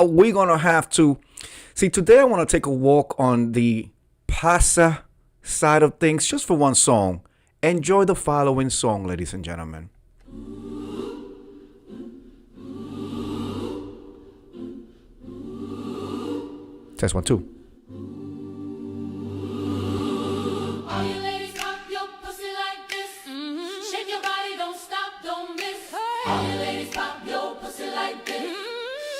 we're gonna have to see today. I want to take a walk on the pasa side of things just for one song. Enjoy the following song, ladies and gentlemen. Test 1 2. All you ladies pop your pussy like this. Shake your body, don't stop, don't miss. All you ladies pop your pussy like this.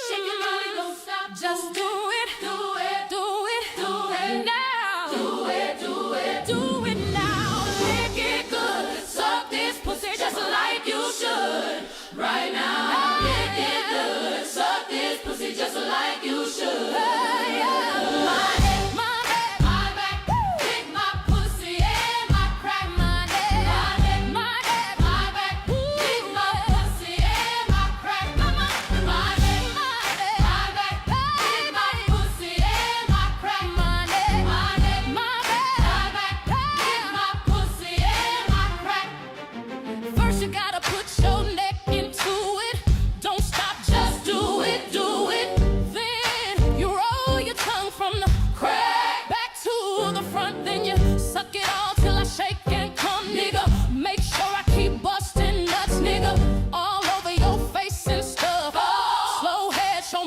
Shake your body, don't stop. Just do it, do it, do it, do it now. Do it, do it, do it now. Make it good. Suck this pussy just like you should. Right now. Make it good. Suck this pussy just like you should.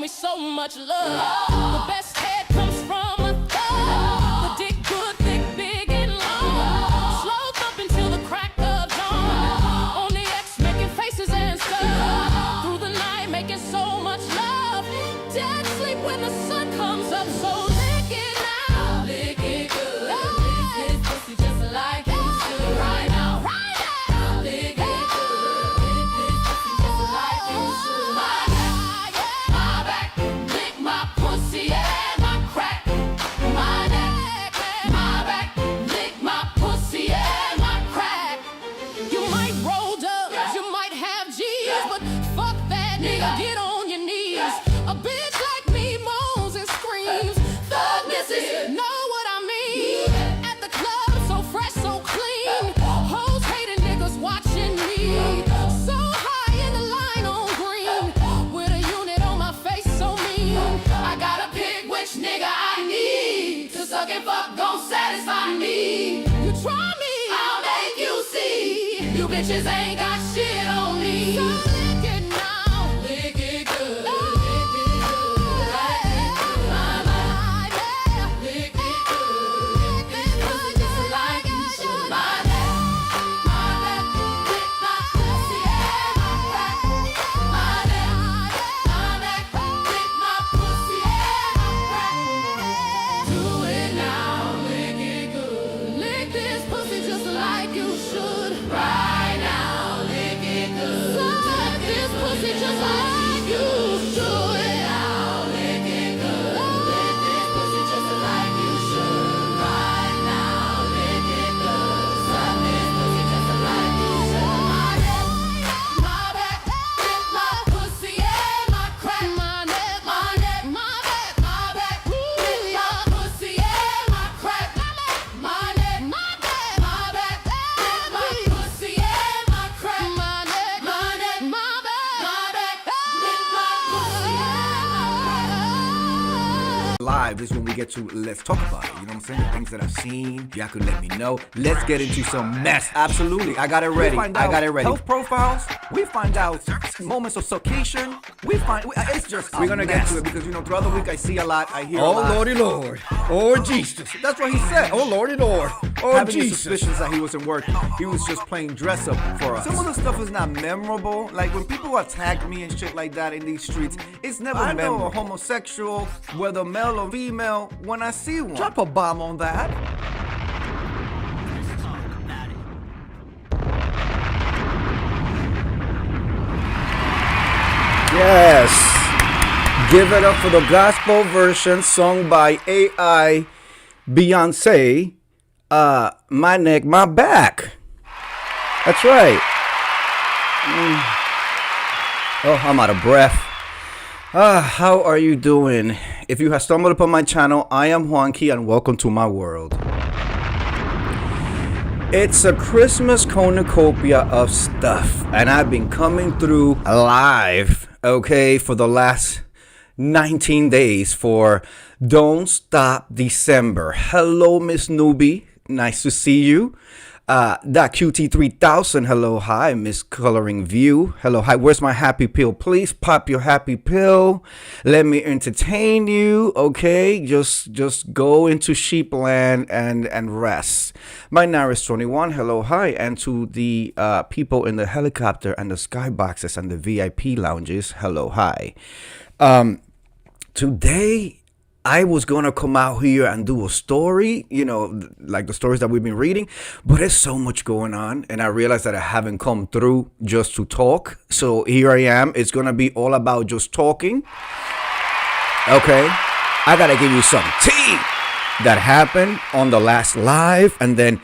So much love. The best head comes from a thug. The dick good, thick, big, and long. Slow thump until the crack of dawn. On the X making faces and stuff. Through the night making so much love. Dead sleep when the sun comes up. So lick it now. Lick it good. Lick this pussy just like you should. Right now. Right now. Lick it good. Lick this pussy just like you should. Pussy and my crack, my neck, my back, lick my pussy and my crack. You might roll dubs, you might have G's, but fuck that nigga, get on your knees. A bitch like me moans and screams. Thug misses, know what I mean? At the club, so fresh, so clean. Hoes hating niggas watching me. So high in the line on green, with a unit on my face so mean. I gotta pick which nigga I need to suck and fuck, gon' satisfy me. You try me, I'll make you see. You bitches ain't got shit on me. So lick it now, lick it good, lick it good, lick it good, my yeah. Lick it good, lick it good, just like you should. My neck, lick my pussy and my crack. My neck, lick my pussy and my crack. Do it now, lick it good. Lick this pussy just like you should. Right now, lick it good. Suck this pussy just like you should. Do it now, lick it good. Lick this pussy just like you should. Right now, lick it good. Suck this pussy just like you should. My neck, my back, lick my pussy and my crack. My neck, my back, lick my pussy and my crack. My neck, my back, lick my pussy and my crack. My neck, my back, lick my pussy and my crack. Live is when we get to let's talk about it. You know what I'm saying? The things that I've seen. Y'all can let me know. Let's get into some mess. Absolutely. I got it ready. I got it ready. Health profiles. We find out moments of suffocation. We find it's just we're gonna get to it because you know throughout the week I see a lot. I hear a lot. Oh Lordy Lord. Oh Jesus. That's what he said. Oh Lordy Lord. Oh Having the Jesus. suspicions that he wasn't working. He was just playing dress up for us. Some of the stuff is not memorable. Like when people attack me and shit like that in these streets, it's never memorable. I know a homosexual, whether male or female, when I see one. Drop a bomb on that. Yes. Give it up for the gospel version sung by AI Beyonce. My neck, my back. That's right. Oh, I'm out of breath. How are you doing? If you have stumbled upon my channel, I am Juanki and welcome to my world. It's a Christmas cornucopia of stuff, and I've been coming through live, okay, for the last 19 days for Don't Stop December. Hello, Miss Newbie. Nice to see you. That QT3000. Hello, hi, Miss Coloring View. Hello, hi. Where's my happy pill? Please pop your happy pill. Let me entertain you. Okay, just go into sheepland and rest. My Naris21. Hello, hi, and to the people in the helicopter and the skyboxes and the VIP lounges. Hello, hi. Today, I was going to come out here and do a story, you know, like the stories that we've been reading, but there's so much going on. And I realized that I haven't come through just to talk. So here I am. It's going to be all about just talking. Okay. I got to give you some tea that happened on the last live. And then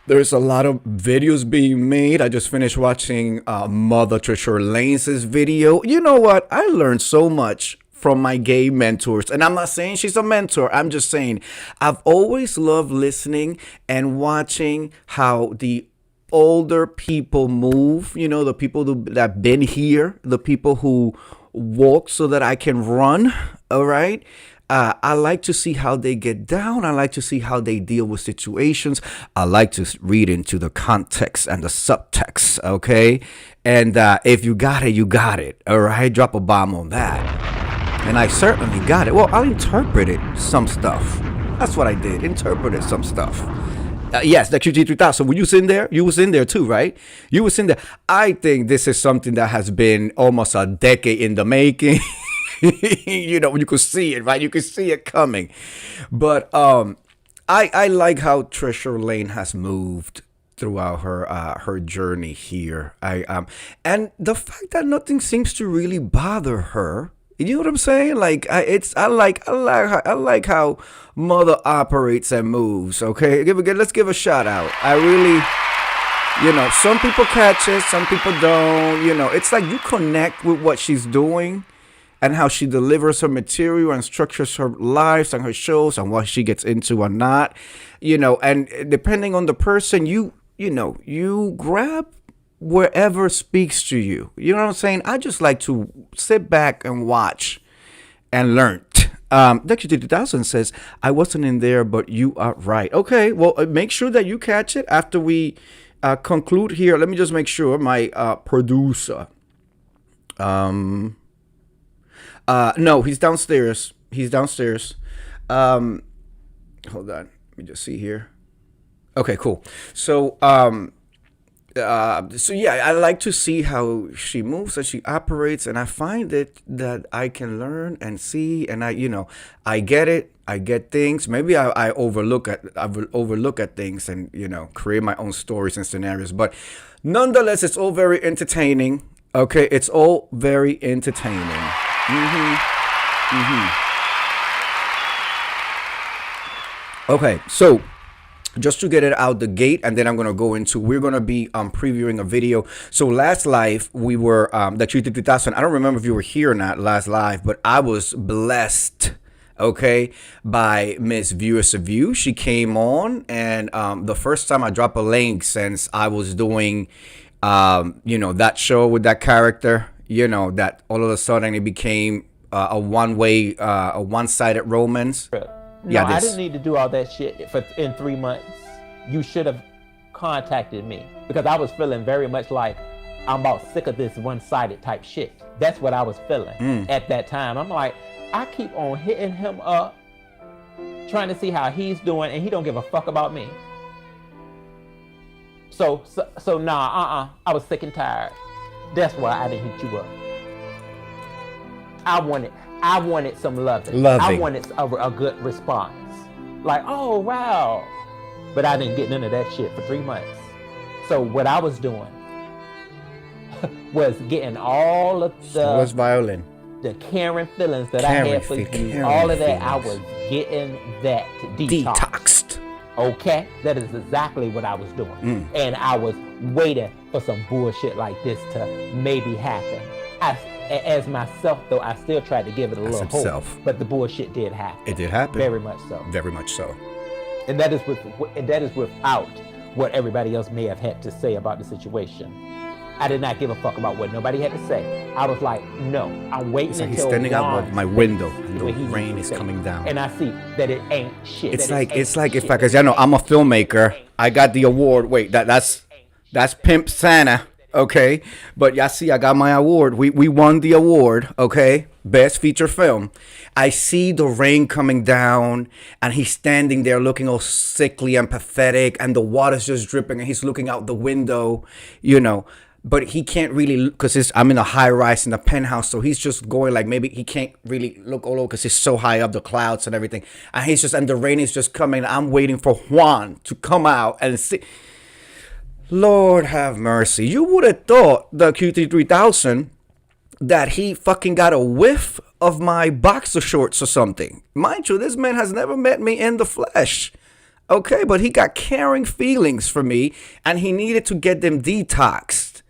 there's a lot of videos being made. I just finished watching Mother Trisha Lane's video. You know what? I learned so much from my gay mentors. And I'm not saying she's a mentor. I'm just saying I've always loved listening and watching how the older people move, you know, the people that been here, the people who walk so that I can run. All right. I like to see how they get down. I like to see how they deal with situations. I like to read into the context and the subtext. Okay. And if you got it, you got it. All right. Drop a bomb on that. And I certainly got it. Well, I interpreted some stuff. That's what I did. Interpreted some stuff. Yes, the QG3000. Were you in there? You was in there too, right? You was in there. I think this is something that has been almost a decade in the making. You know, you could see it, right? You could see it coming. But I like how Trisha Lane has moved throughout her journey here. And the fact that nothing seems to really bother her. You know what I'm saying? Like I like how Mother operates and moves. Okay, let's give a shout out. I really, you know, some people catch it, some people don't. You know, it's like you connect with what she's doing and how she delivers her material and structures her lives and her shows and what she gets into or not. You know, and depending on the person, you grab wherever speaks to you. You know what I'm saying? I just like to sit back and watch and learn. Dexter 2000 says, I wasn't in there, but you are right. Okay, well, make sure that you catch it after we conclude here. Let me just make sure my producer. No, he's downstairs. He's downstairs. Hold on. Let me just see here. Okay, cool. So yeah, I like to see how she moves and she operates, and I find it that I can learn and see, and I get it. I get things. Maybe I overlook at things and, you know, create my own stories and scenarios. But nonetheless, it's all very entertaining. Okay, it's all very entertaining. Okay, so just to get it out the gate, and then we're going to be previewing a video. So last live, we were, the QT3000, I don't remember if you were here or not last live, but I was blessed, okay, by Miss Viewers of View. She came on, and the first time I dropped a link since I was doing, you know, that show with that character, you know, that all of a sudden it became a one-way, a one-sided romance. No, I didn't need to do all that shit in 3 months. You should have contacted me, because I was feeling very much like I'm about sick of this one-sided type shit. That's what I was feeling at that time. I'm like, I keep on hitting him up, trying to see how he's doing, and he don't give a fuck about me. So nah, I was sick and tired. That's why I didn't hit you up. I wanted some loving. I wanted a good response. Like, oh, wow. But I didn't get none of that shit for 3 months. So what I was doing was getting all of the caring feelings that I had for you. All of that, I was getting that detoxed. Okay? That is exactly what I was doing. And I was waiting for some bullshit like this to maybe happen. As myself, though, I still tried to give it a little hope, but the bullshit did happen. It did happen. Very much so. Very much so. And that is without what everybody else may have had to say about the situation. I did not give a fuck about what nobody had to say. I was like, no, I'm waiting It's like until he's standing out Juan my window speaks and the when he rain needs is to say. coming down. And I see that it ain't shit. It's like if I, cause I know I'm a filmmaker. I got the award. Wait, that's Pimp Santa. Okay, but y'all see, I got my award. We won the award. Okay, best feature film. I see the rain coming down, and he's standing there looking all sickly and pathetic, and the water's just dripping, and he's looking out the window, you know. But he can't really, because I'm in a high rise in the penthouse, so he's just going like maybe he can't really look all over because he's so high up the clouds and everything, and the rain is just coming. I'm waiting for Juan to come out and see. Lord have mercy. You would have thought the QT3000 that he fucking got a whiff of my boxer shorts or something. Mind you, this man has never met me in the flesh. Okay, but he got caring feelings for me, and he needed to get them detoxed.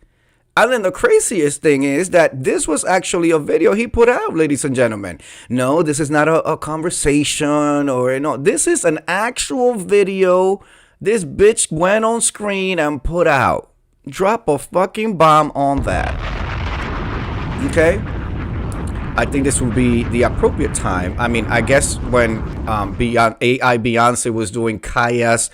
And then the craziest thing is that this was actually a video he put out, ladies and gentlemen. No, this is not a conversation or no. This is an actual video this bitch went on screen and put out. Drop a fucking bomb on that. Okay? I think this would be the appropriate time. I mean, I guess when AI Beyonce was doing Kaya's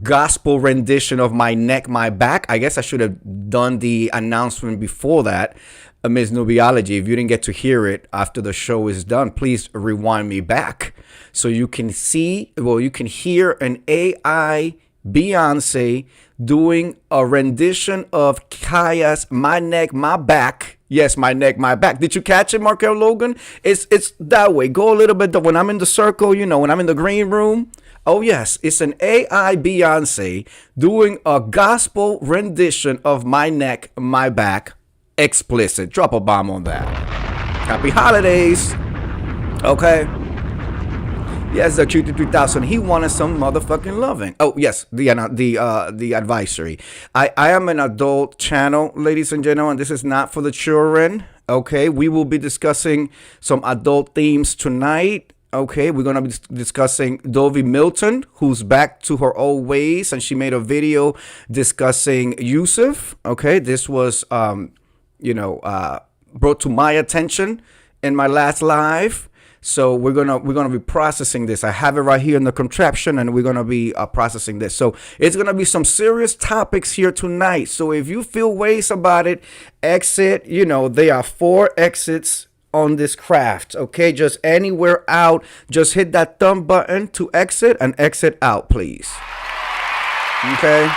gospel rendition of My Neck, My Back, I guess I should have done the announcement before that. Ms. Nubiology, if you didn't get to hear it after the show is done, please rewind me back so you can see, well, you can hear an AI Beyonce doing a rendition of Kaya's My Neck, My Back. Yes, My Neck, My Back. Did you catch it, Markel Logan? It's that way. Go a little bit, when I'm in the circle, you know, when I'm in the green room. Oh, yes, it's an AI Beyonce doing a gospel rendition of My Neck, My Back. Explicit. Drop a bomb on that. Happy holidays. Okay. Yes, the QT3000. He wanted some motherfucking loving. Oh, yes, the advisory. I am an adult channel, ladies and gentlemen. This is not for the children. Okay, we will be discussing some adult themes tonight. Okay, we're going to be discussing Dovie Milton, who's back to her old ways, and she made a video discussing Yusuf. Okay, this was brought to my attention in my last live. So we're gonna be processing this. I have it right here in the contraption, and we're gonna be processing this. So it's gonna be some serious topics here tonight. So if you feel ways about it, exit. You know, there are 4 exits on this craft. Okay, just anywhere out. Just hit that thumb button to exit and exit out, please. Okay.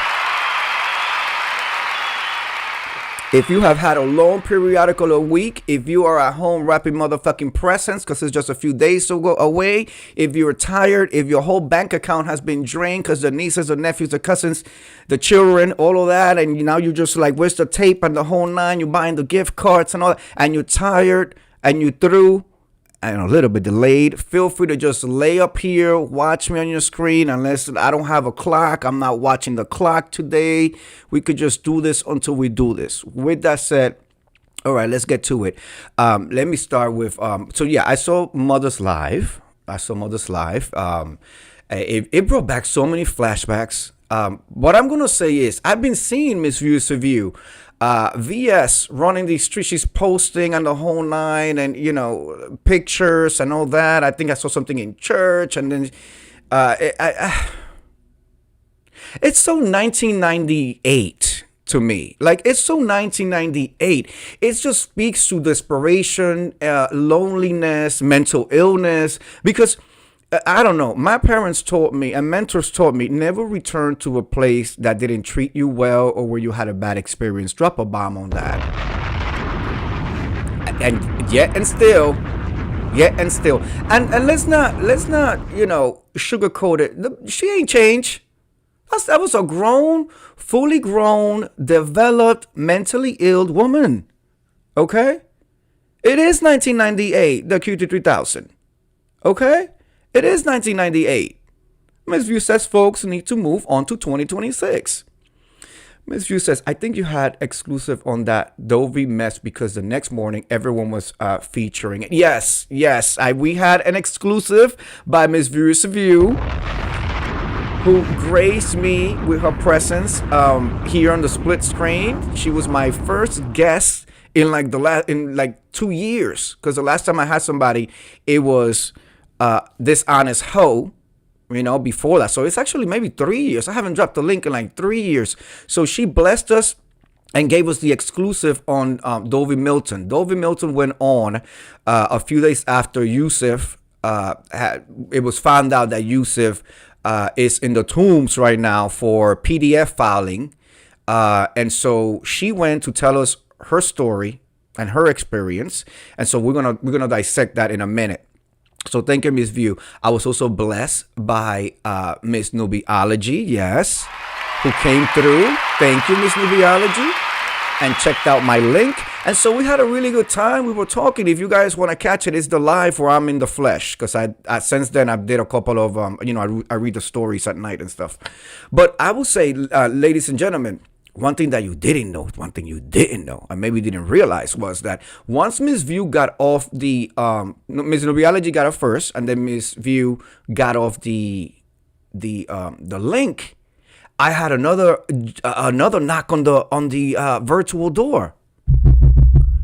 If you have had a long periodical a week, if you are at home wrapping motherfucking presents because it's just a few days to go away, if you're tired, if your whole bank account has been drained because the nieces, the nephews, the cousins, the children, all of that, and now you're just like, where's the tape and the whole nine? You're buying the gift cards and all that, and you're tired and you're through and a little bit delayed, feel free to just lay up here, watch me on your screen. Unless I don't have a clock, I'm not watching the clock today. We could just do this until we do this. With that said, all right, let's get to it. Let me start with, so yeah, I saw Mother's Live. It brought back so many flashbacks. What I'm going to say is I've been seeing Miss Views of You. VS running these streets, she's posting on the whole nine, and you know, pictures and all that. I think I saw something in church, and then it's so 1998 to me. Like, it's so 1998. It just speaks to desperation, loneliness, mental illness, because I don't know. My parents taught me and mentors taught me never return to a place that didn't treat you well or where you had a bad experience. Drop a bomb on that. And yet and still. And let's not, you know, sugarcoat it. She ain't changed. That was a grown, fully grown, developed, mentally ill woman. Okay? It is 1998, the QT3000. Okay? It is 1998. Ms. View says folks need to move on to 2026. Ms. View says, I think you had exclusive on that Dovie mess because the next morning everyone was featuring it. Yes. We had an exclusive by Ms. View's View. who graced me with her presence here on the split screen. She was my first guest in like in like 2 years, because the last time I had somebody, it was this honest hoe, you know, before that. So it's actually maybe 3 years. I haven't dropped the link in like 3 years. So she blessed us and gave us the exclusive on Dovey Milton. Dovey Milton went on a few days after Yusuf it was found out that Yusuf is in the tombs right now for PDF filing. And so she went to tell us her story and her experience. And so we're gonna dissect that in a minute. So thank you, Miss View. I was also blessed by Miss Nubiology, yes, who came through. Thank you, Miss Nubiology, and checked out my link. And so we had a really good time. We were talking. If you guys want to catch it, it's the live where I'm in the flesh, because I since then I did a couple of I read the stories at night and stuff. But I will say, ladies and gentlemen, one thing you didn't know, and maybe didn't realize, was that once Miss View got off the Miss Nubiology got off first, and then Miss View got off the link, I had another knock on the virtual door,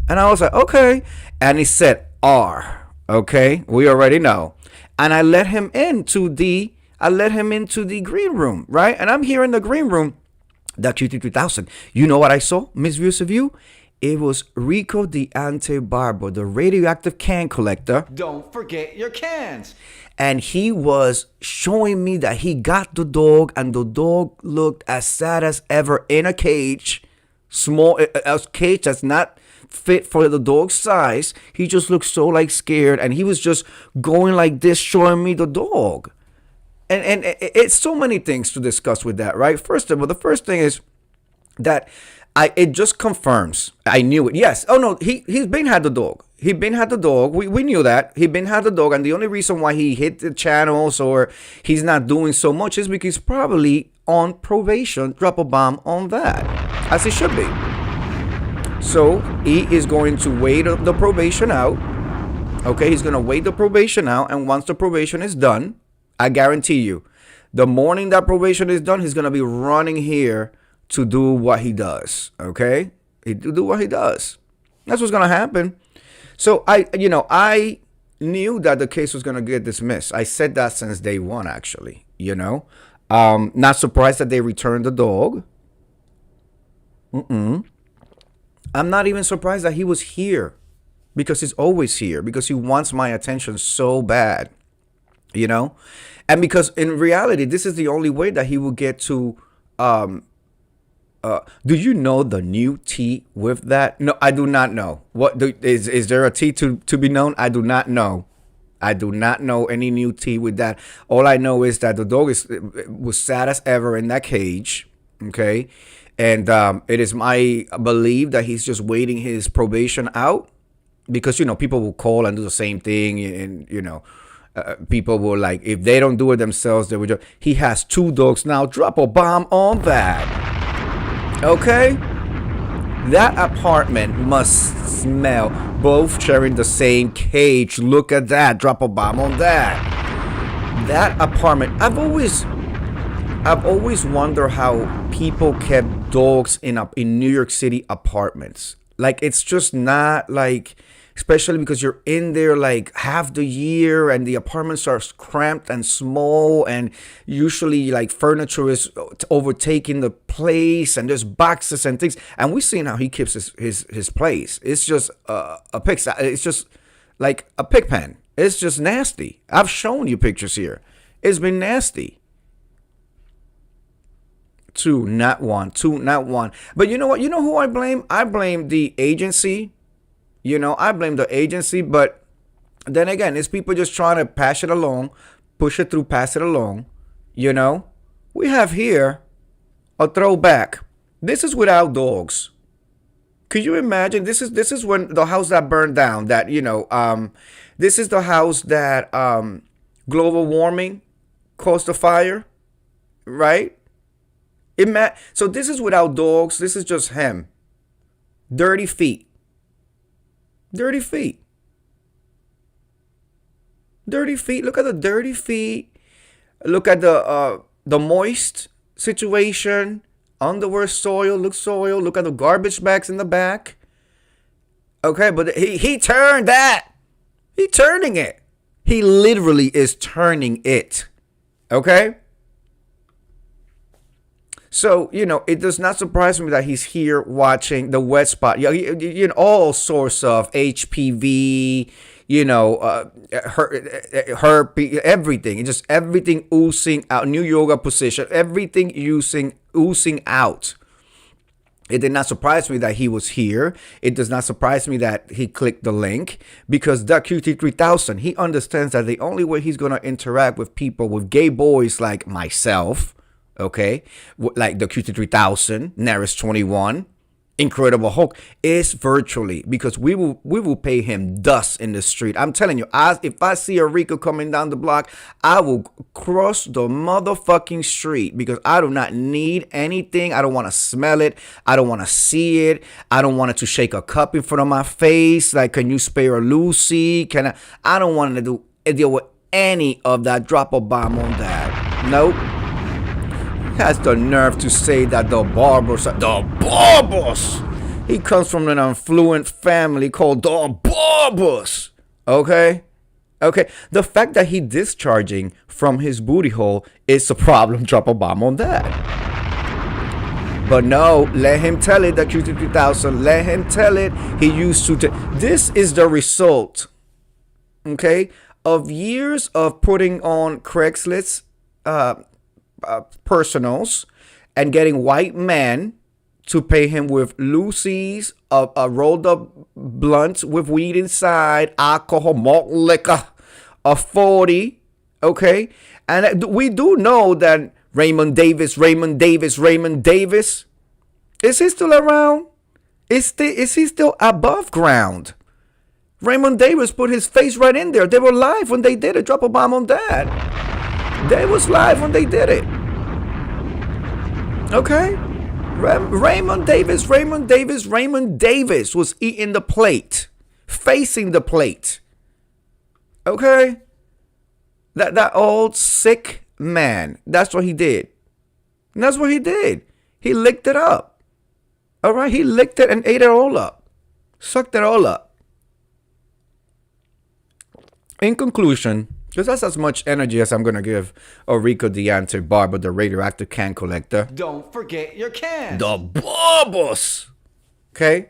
and I was like, okay, and he said R. Okay, we already know, and I let him into the green room, right? And I'm here in the green room. That QT3000. You know what I saw, Miss Views of You? It was Rico the Ante-Barbo, the radioactive can collector. Don't forget your cans. And he was showing me that he got the dog, and the dog looked as sad as ever in a cage. A cage that's not fit for the dog's size. He just looked so like scared, and he was just going like this, showing me the dog. And it's so many things to discuss with that, right? First of all, the first thing is that it just confirms. I knew it. Yes. Oh no, he's been had the dog. He been had the dog. We knew that. He been had the dog, and the only reason why he hit the channels or he's not doing so much is because he's probably on probation. Drop a bomb on that, as he should be. So he is going to wait the probation out. Okay, he's gonna wait the probation out, and once the probation is done, I guarantee you, the morning that probation is done, he's going to be running here to do what he does, okay? To do what he does. That's what's going to happen. So, I knew that the case was going to get dismissed. I said that since day one, actually, Not surprised that they returned the dog. I'm not even surprised that he was here, because he's always here, because he wants my attention so bad. And because in reality, this is the only way that he will get to, do you know the new T with that? No, I do not know. Is there a T to be known? I do not know. I do not know any new T with that. All I know is that the dog was sad as ever in that cage. Okay. And, it is my belief that he's just waiting his probation out, because, people will call and do the same thing. And, people will, like, if they don't do it themselves, they will just, he has 2 dogs now. Drop a bomb on that. Okay? That apartment must smell, both sharing the same cage. Look at that. Drop a bomb on that. That apartment, I've always wondered how people kept dogs in New York City apartments. Like, it's just not like, especially because you're in there like half the year, and the apartments are cramped and small, and usually like furniture is overtaking the place, and there's boxes and things. And we've seen how he keeps his place. It's just a pig. It's just like a pig pen. It's just nasty. I've shown you pictures here. It's been nasty. 2, not 1. 2, not 1. But you know what? You know who I blame? I blame the agency. I blame the agency, but then again, it's people just trying to pass it along, push it through, pass it along. We have here a throwback. This is without dogs. Could you imagine? This is when the house that burned down. That this is the house that global warming caused the fire, right? So this is without dogs. This is just him. Dirty feet. Dirty feet. Dirty feet. Look at the dirty feet. Look at the the moist situation, underwear soil, look at the garbage bags in the back. Okay, but he turned that. He turning it. He literally is turning it. Okay? So, it does not surprise me that he's here watching the wet spot. All sorts of HPV, herpes, everything. Just everything oozing out. New yoga position. Everything oozing out. It did not surprise me that he was here. It does not surprise me that he clicked the link, because the QT3000, he understands that the only way he's going to interact with people, with gay boys like myself, okay, like the QT3000, Naris 21, Incredible Hulk, is virtually, because we will pay him dust in the street. I'm telling you, if I see a Rico coming down the block, I will cross the motherfucking street, because I do not need anything. I don't want to smell it. I don't want to see it. I don't want it to shake a cup in front of my face. Like, can you spare a Lucy? I don't want to deal with any of that. Drop a bomb on that. Nope. Has the nerve to say that the Barbers. He comes from an affluent family called the Barbers. Okay? The fact that he discharging from his booty hole is a problem. Drop a bomb on that. But no, let him tell it, the QT3000. Let him tell it. He used to. This is the result, okay, of years of putting on Craigslist personals and getting white men to pay him with Lucy's, a rolled up blunt with weed inside, alcohol, malt liquor, a 40, okay? And we do know that Raymond Davis, is he still around? Is he still above ground? Raymond Davis put his face right in there. They were live when they did it. Drop a bomb on that. They was live when they did it. Okay? Raymond Davis was eating the plate. Facing the plate. Okay? That old sick man. That's what he did. And that's what he did. He licked it up. All right? He licked it and ate it all up. Sucked it all up. In conclusion, because that's as much energy as I'm going to give Rico Deante Barber, the radioactive can collector. Don't forget your cans. The Barbers. Okay?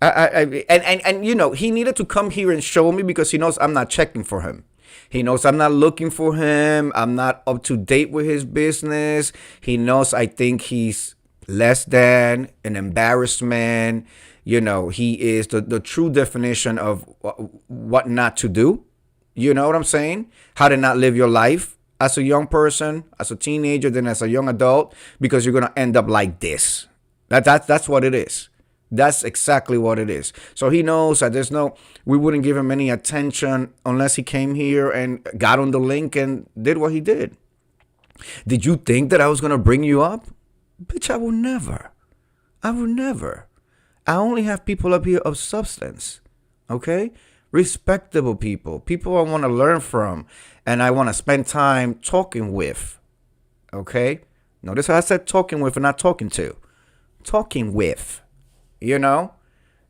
And he needed to come here and show me, because he knows I'm not checking for him. He knows I'm not looking for him. I'm not up to date with his business. He knows I think he's less than an embarrassment. He is the true definition of what not to do. You know what I'm saying? How to not live your life as a young person, as a teenager, then as a young adult, because you're going to end up like this. That's what it is. That's exactly what it is. So he knows that we wouldn't give him any attention unless he came here and got on the link and did what he did. Did you think that I was going to bring you up? Bitch, I will never. I only have people up here of substance. Okay? Respectable people I want to learn from, and I want to spend time talking with. Okay? Notice how I said talking with and not talking to. Talking with. You're not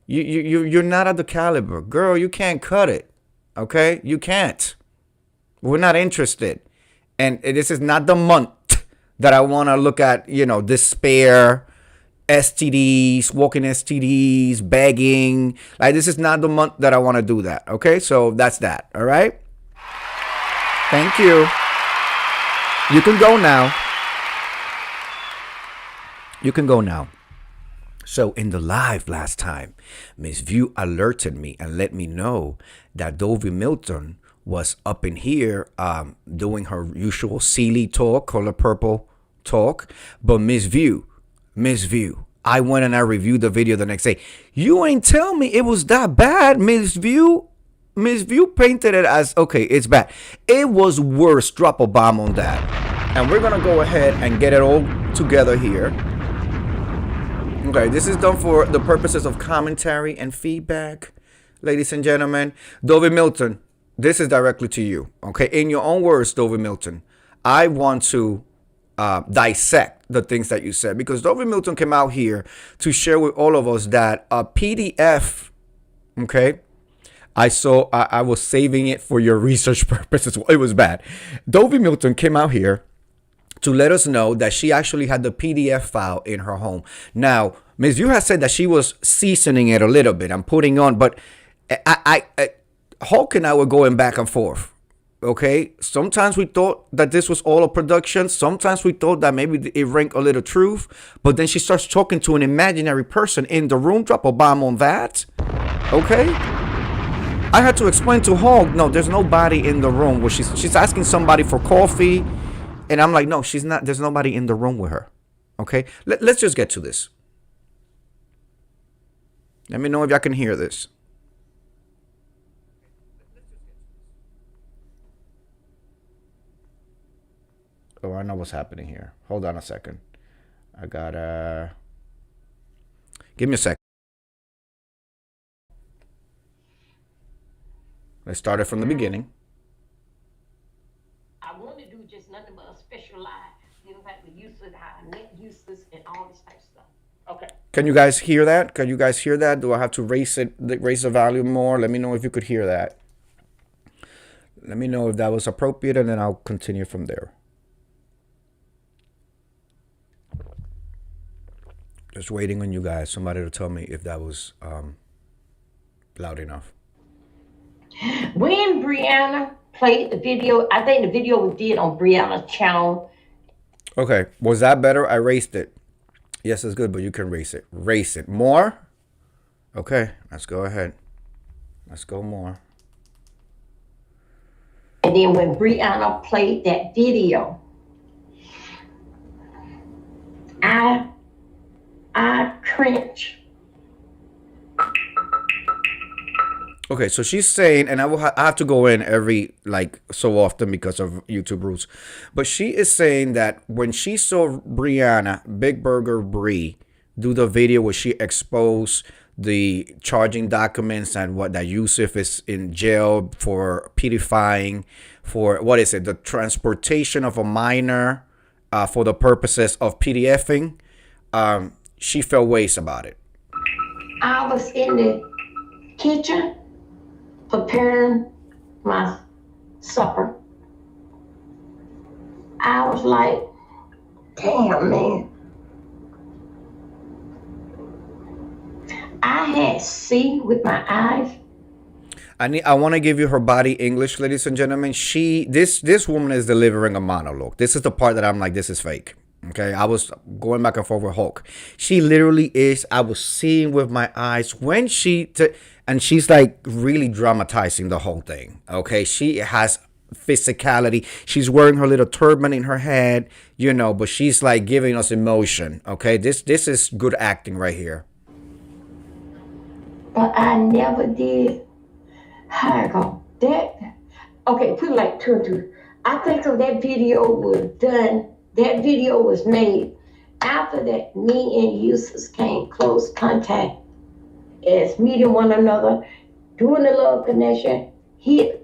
at the caliber. Girl, you can't cut it. Okay? You can't. We're not interested. And this is not the month that I want to look at, despair, STDs, walking STDs, begging. Like, this is not the month that I want to do that. Okay? So that's that. All right? Thank you. You can go now. So in the live last time, Miss View alerted me and let me know that Dovey Milton was up in here doing her usual Sealy talk, color purple talk. But Miss View, I went and I reviewed the video the next day. You ain't tell me it was that bad, Miss View. Miss View painted it as, okay, it's bad. It was worse. Drop a bomb on that. And we're going to go ahead and get it all together here. Okay, this is done for the purposes of commentary and feedback, ladies and gentlemen. Dovey Milton, this is directly to you. Okay, in your own words, Dovey Milton, I want to dissect the things that you said, because Dovey Milton came out here to share with all of us that a PDF, okay, I was saving it for your research purposes. It was bad. Dovey Milton came out here to let us know that she actually had the PDF file in her home. Now, Ms. View has said that she was seasoning it a little bit. I'm putting on, but Hulk and I were going back and forth. Okay, sometimes we thought that this was all a production. Sometimes we thought that maybe it rang a little truth. But then she starts talking to an imaginary person in the room. Drop a bomb on that. Okay, I had to explain to Hulk, no, there's nobody in the room. Where she's asking somebody for coffee, and I'm like, no, she's not. There's nobody in the room with her. Okay, let's just get to this. Let me know if y'all can hear this. Oh, I know what's happening here. Hold on a second. I gotta... Give me a second. Let's start it from the beginning. I want to do just nothing but a special live. You know, like the uses, how net uses, and all this type of stuff. Okay. Can you guys hear that? Can you guys hear that? Do I have to raise the volume more? Let me know if you could hear that. Let me know if that was appropriate, and then I'll continue from there. Just waiting on you guys. Somebody to tell me if that was loud enough. When Brianna played the video, I think the video was did on Brianna's channel. Okay, was that better? I raised it. Yes, it's good, but you can raise it. Raise it more. Okay, let's go ahead. Let's go more. And then when Brianna played that video, I cringe. Okay, so she's saying, and I have to go in every so often because of YouTube rules, but she is saying that when she saw Brianna, Big Burger Bree, do the video where she exposed the charging documents and what that Yusuf is in jail for pedifying, for what is it, the transportation of a minor for the purposes of PDFing, she felt ways about it. I was in the kitchen preparing my supper. I was like, damn, man. I had seen with my eyes. I want to give you her body English, ladies and gentlemen. This woman is delivering a monologue. This is the part that I'm like, this is fake. Okay, I was going back and forth with Hulk. She literally is. I was seeing with my eyes when and she's like really dramatizing the whole thing. Okay, she has physicality. She's wearing her little turban in her head, you know, but she's like giving us emotion. Okay, this is good acting right here. But I never did. How I go that? Okay, put it like 2 and 2. I think of that video was done. That video was made after that me and Eustace came close contact as meeting one another, doing a love connection,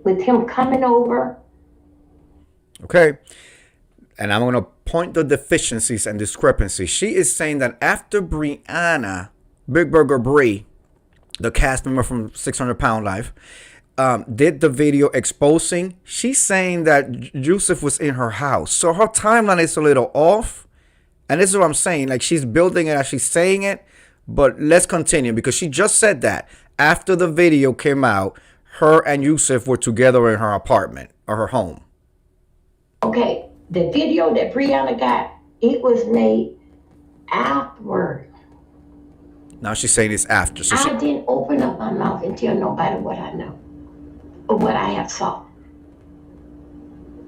with him coming over. Okay. And I'm going to point the deficiencies and discrepancies. She is saying that after Brianna, Big Burger Bree, the cast member from 600 Pound Life, did the video exposing, she's saying that Yusuf was in her house. So her timeline is a little off. And this is what I'm saying. Like, she's building it as she's saying it. But let's continue, because she just said that after the video came out, her and Yusuf were together in her apartment or her home. Okay, the video that Brianna got, it was made afterward. Now she's saying it's after. So I didn't open up my mouth and tell nobody what I know or what I have saw.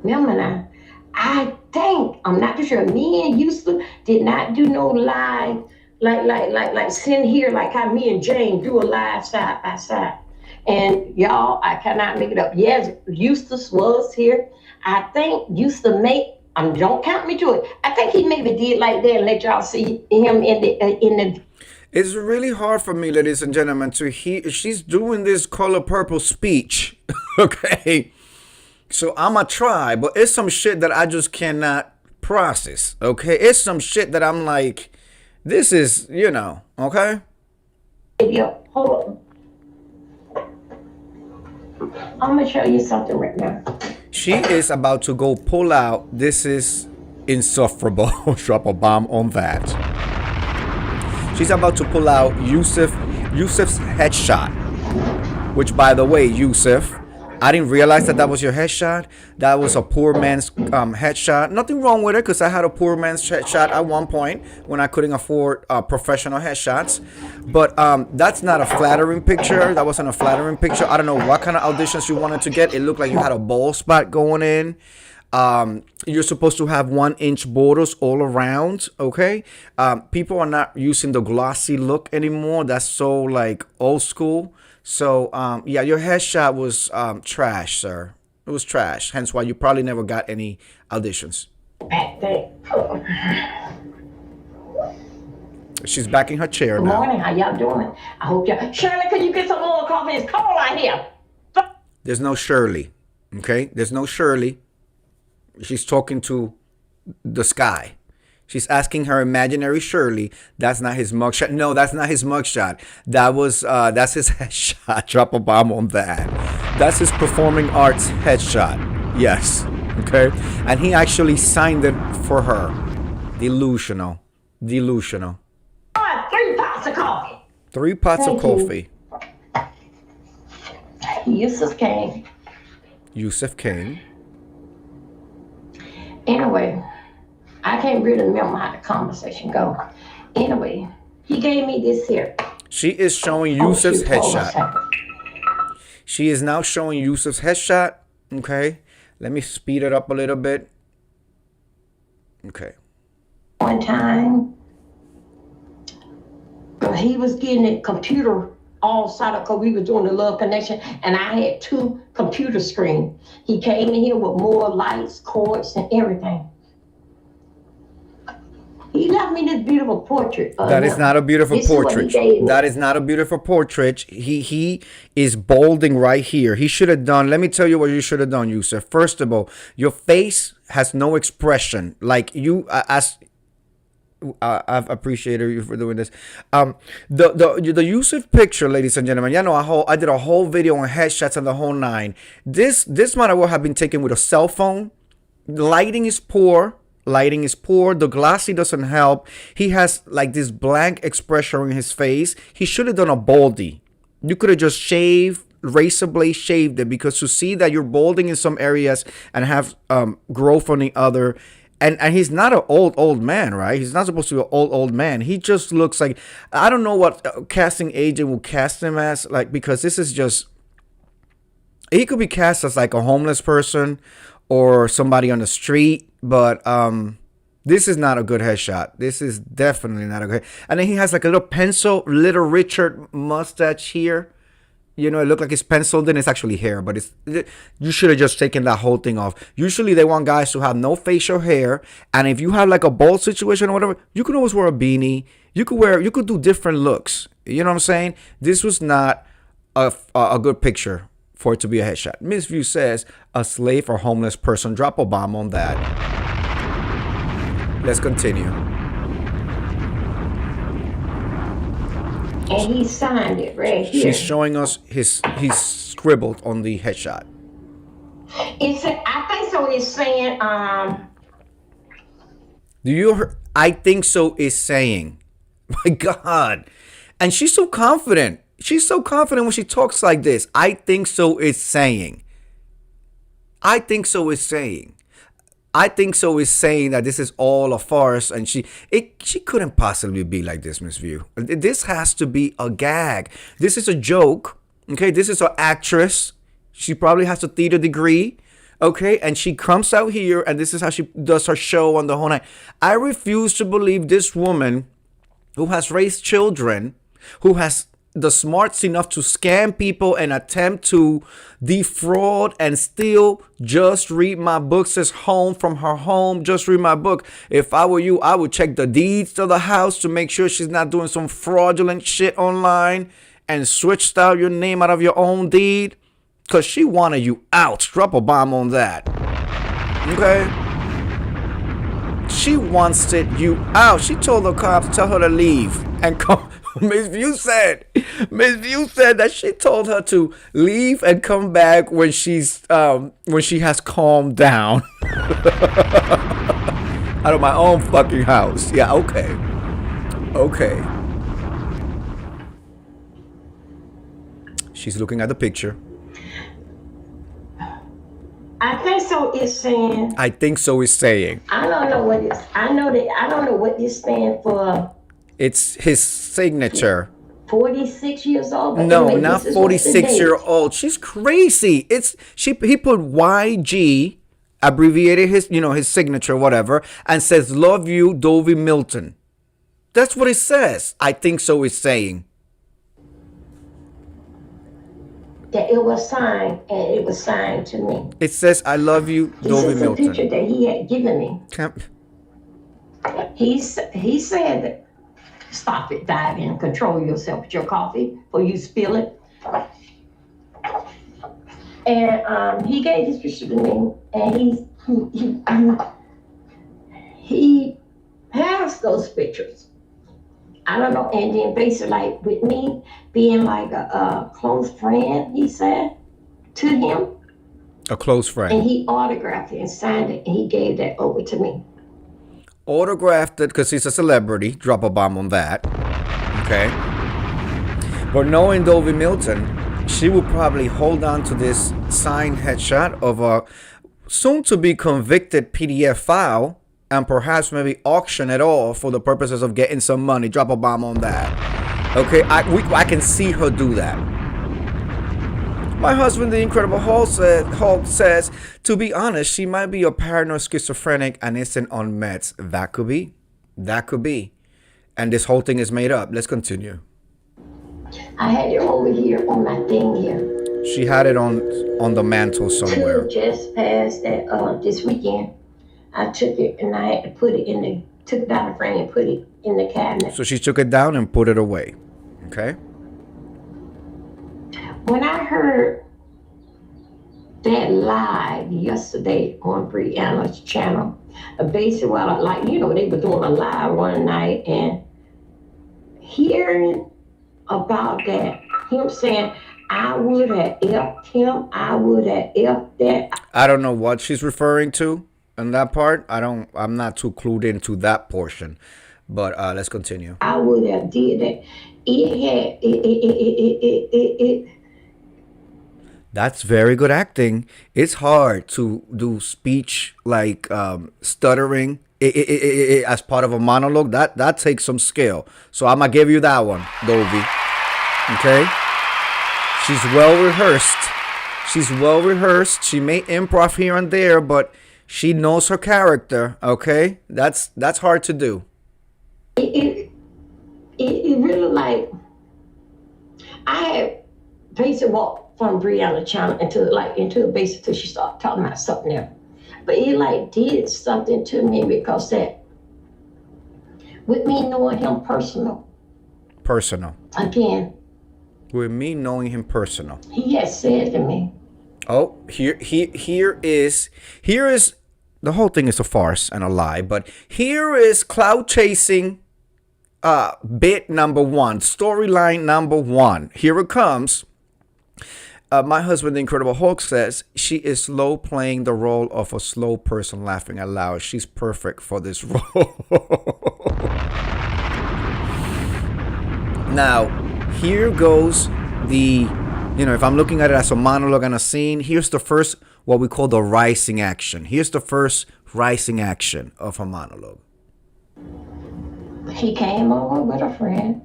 Remember now, I think, I'm not too sure, me and Houston did not do no live, like sitting here like how me and Jane do a live side by side. And y'all, I cannot make it up. Yes, Eustace was here. I think Eustace don't count me to it. I think he maybe did like that and let y'all see him in the. It's really hard for me, ladies and gentlemen, to hear. She's doing this color purple speech. Okay. So I'm going to try, but it's some shit that I just cannot process. Okay, it's some shit that I'm like, this is, you know, okay. Yo, hold on. I'm gonna show you something right now. She is about to go pull out. This is insufferable. Drop a bomb on that. She's about to pull out Yusuf's headshot. Which, by the way, Yusuf, I didn't realize that was your headshot. That was a poor man's headshot. Nothing wrong with it, because I had a poor man's headshot at one point when I couldn't afford professional headshots. But that's not a flattering picture. That wasn't a flattering picture. I don't know what kind of auditions you wanted to get. It looked like you had a bald spot going in. You're supposed to have 1-inch borders all around. Okay, people are not using the glossy look anymore. That's so like old school. So yeah, your headshot was trash, sir. It was trash. Hence why you probably never got any auditions. She's back in her chair now. Good morning. How y'all doing? I hope y'all. Shirley, can you get some more coffee? It's cold out here. There's no Shirley. Okay, there's no Shirley. She's talking to the sky. She's asking her imaginary Shirley. That's not his mugshot. No, that's not his mugshot. That's his headshot. Drop a bomb on that. That's his performing arts headshot. Yes. Okay. And he actually signed it for her. Delusional. Delusional. 3 pots of coffee. 3 pots of coffee. Yusuf came. Yusuf came. Anyway, I can't really remember how the conversation go. Anyway, he gave me this here. She is showing Yusuf's headshot. She is now showing Yusuf's headshot. Okay. Let me speed it up a little bit. Okay. One time, he was getting a computer all set up because we were doing the Love Connection, and I had 2 computer screens. He came in here with more lights, cords, and everything. He left me this beautiful portrait. That is not a beautiful portrait. That is not a beautiful portrait. He is balding right here. He should have done, let me tell you what you should have done, Yusuf. First of all, your face has no expression. Like you, I've appreciated you for doing this. The Yusuf picture, ladies and gentlemen, you know, I did a whole video on headshots and the whole 9. This might well have been taken with a cell phone. The lighting is poor. Lighting is poor. The glossy doesn't help. He has like this blank expression on his face. He should have done a baldy. You could have just shaved, razor blade shaved it, because to see that you're balding in some areas and have growth on the other. And he's not an old man, right? He's not supposed to be an old man. He just looks like, I don't know what casting agent will cast him as, like, because this is just, he could be cast as like a homeless person or somebody on the street, but this is not a good headshot. This is definitely not a good. And then he has like a little pencil, Little Richard mustache here. You know, it looked like it's penciled in. It's actually hair, but you should have just taken that whole thing off. Usually they want guys to have no facial hair. And if you have like a bald situation or whatever, you can always wear a beanie. You could do different looks. You know what I'm saying? This was not a good picture for it to be a headshot. Miss View says, a slave or homeless person. Drop a bomb on that. Let's continue. And he signed it right here. She's showing us he's scribbled on the headshot. It's, I think so. It's saying, Do you hear? I think so is saying. My God. And she's so confident. She's so confident when she talks like this. I think so is saying. I think so is saying. I think so is saying that this is all a farce, and she couldn't possibly be like this, Miss View. This has to be a gag. This is a joke. Okay, this is an actress. She probably has a theater degree. Okay, and she comes out here, and this is how she does her show on the whole night. I refuse to believe this woman who has raised children, who has the smarts enough to scam people and attempt to defraud and still just read my book, says home from her home. Just read my book. If I were you, I would check the deeds to the house to make sure she's not doing some fraudulent shit online and switched out your name out of your own deed, because she wanted you out. Drop a bomb on that. Okay? She wanted you out. She told the cops, tell her to leave and come. Miss View said that she told her to leave and come back when she has calmed down. Out of my own fucking house. Yeah, okay. Okay. She's looking at the picture. I think so. It's saying. I think so. It's saying. I don't know what it's. I don't know what this stands for. It's his signature. 46 years old. But No, anyway, not 46-year-old. She's crazy. He put YG, abbreviated his signature, whatever, and says love you, Dovey Milton. That's what it says. I think so. It's saying. That it was signed, and it was signed to me. It says, I love you, Dovey Milton. This is the picture that he had given me. He said that, stop it, dive in, control yourself with your coffee before you spill it. And he gave this picture to me, and he has those pictures. I don't know, and then basically like with me being like a close friend, he said to him. A close friend. And he autographed it and signed it, and he gave that over to me. Autographed it because he's a celebrity. Drop a bomb on that. Okay. But knowing Dovey Milton, she will probably hold on to this signed headshot of a soon-to-be convicted PDF file and perhaps maybe auction it all for the purposes of getting some money. Drop a bomb on that. Okay, I can see her do that. My husband, the Incredible Hulk says, to be honest, she might be a paranoid schizophrenic and isn't on meds. That could be. That could be. And this whole thing is made up. Let's continue. I had it over here on my thing here. She had it on the mantle somewhere. Just past that this weekend. I took it and I had to put it took it out of frame and put it in the cabinet. So she took it down and put it away. Okay. When I heard that live yesterday on Brianna's channel, basically, they were doing a live one night, and hearing about that, him saying, I would have effed him, I would have effed that. I don't know what she's referring to in that part. I'm not too clued into that portion, but let's continue. I would have did that. That's very good acting. It's hard to do speech like stuttering as part of a monologue. That takes some skill. So I'm gonna give you that one, Dovey. Okay? She's well rehearsed. She may improv here and there, but she knows her character. Okay? That's hard to do. It really like, I had basically walked from Brianna channel into a basic till she started talking about something else. But it did something to me because that, with me knowing him personal. Again. With me knowing him personal. He had said to me. Oh, here is the whole thing is a farce and a lie, but here is cloud chasing bit number 1, storyline number 1. Here it comes. My husband, the Incredible Hulk, says she is slow playing the role of a slow person laughing out loud. She's perfect for this role. Now, here goes the, if I'm looking at it as a monologue and a scene, here's the first, what we call the rising action. Here's the first rising action of a monologue. He came over with a friend,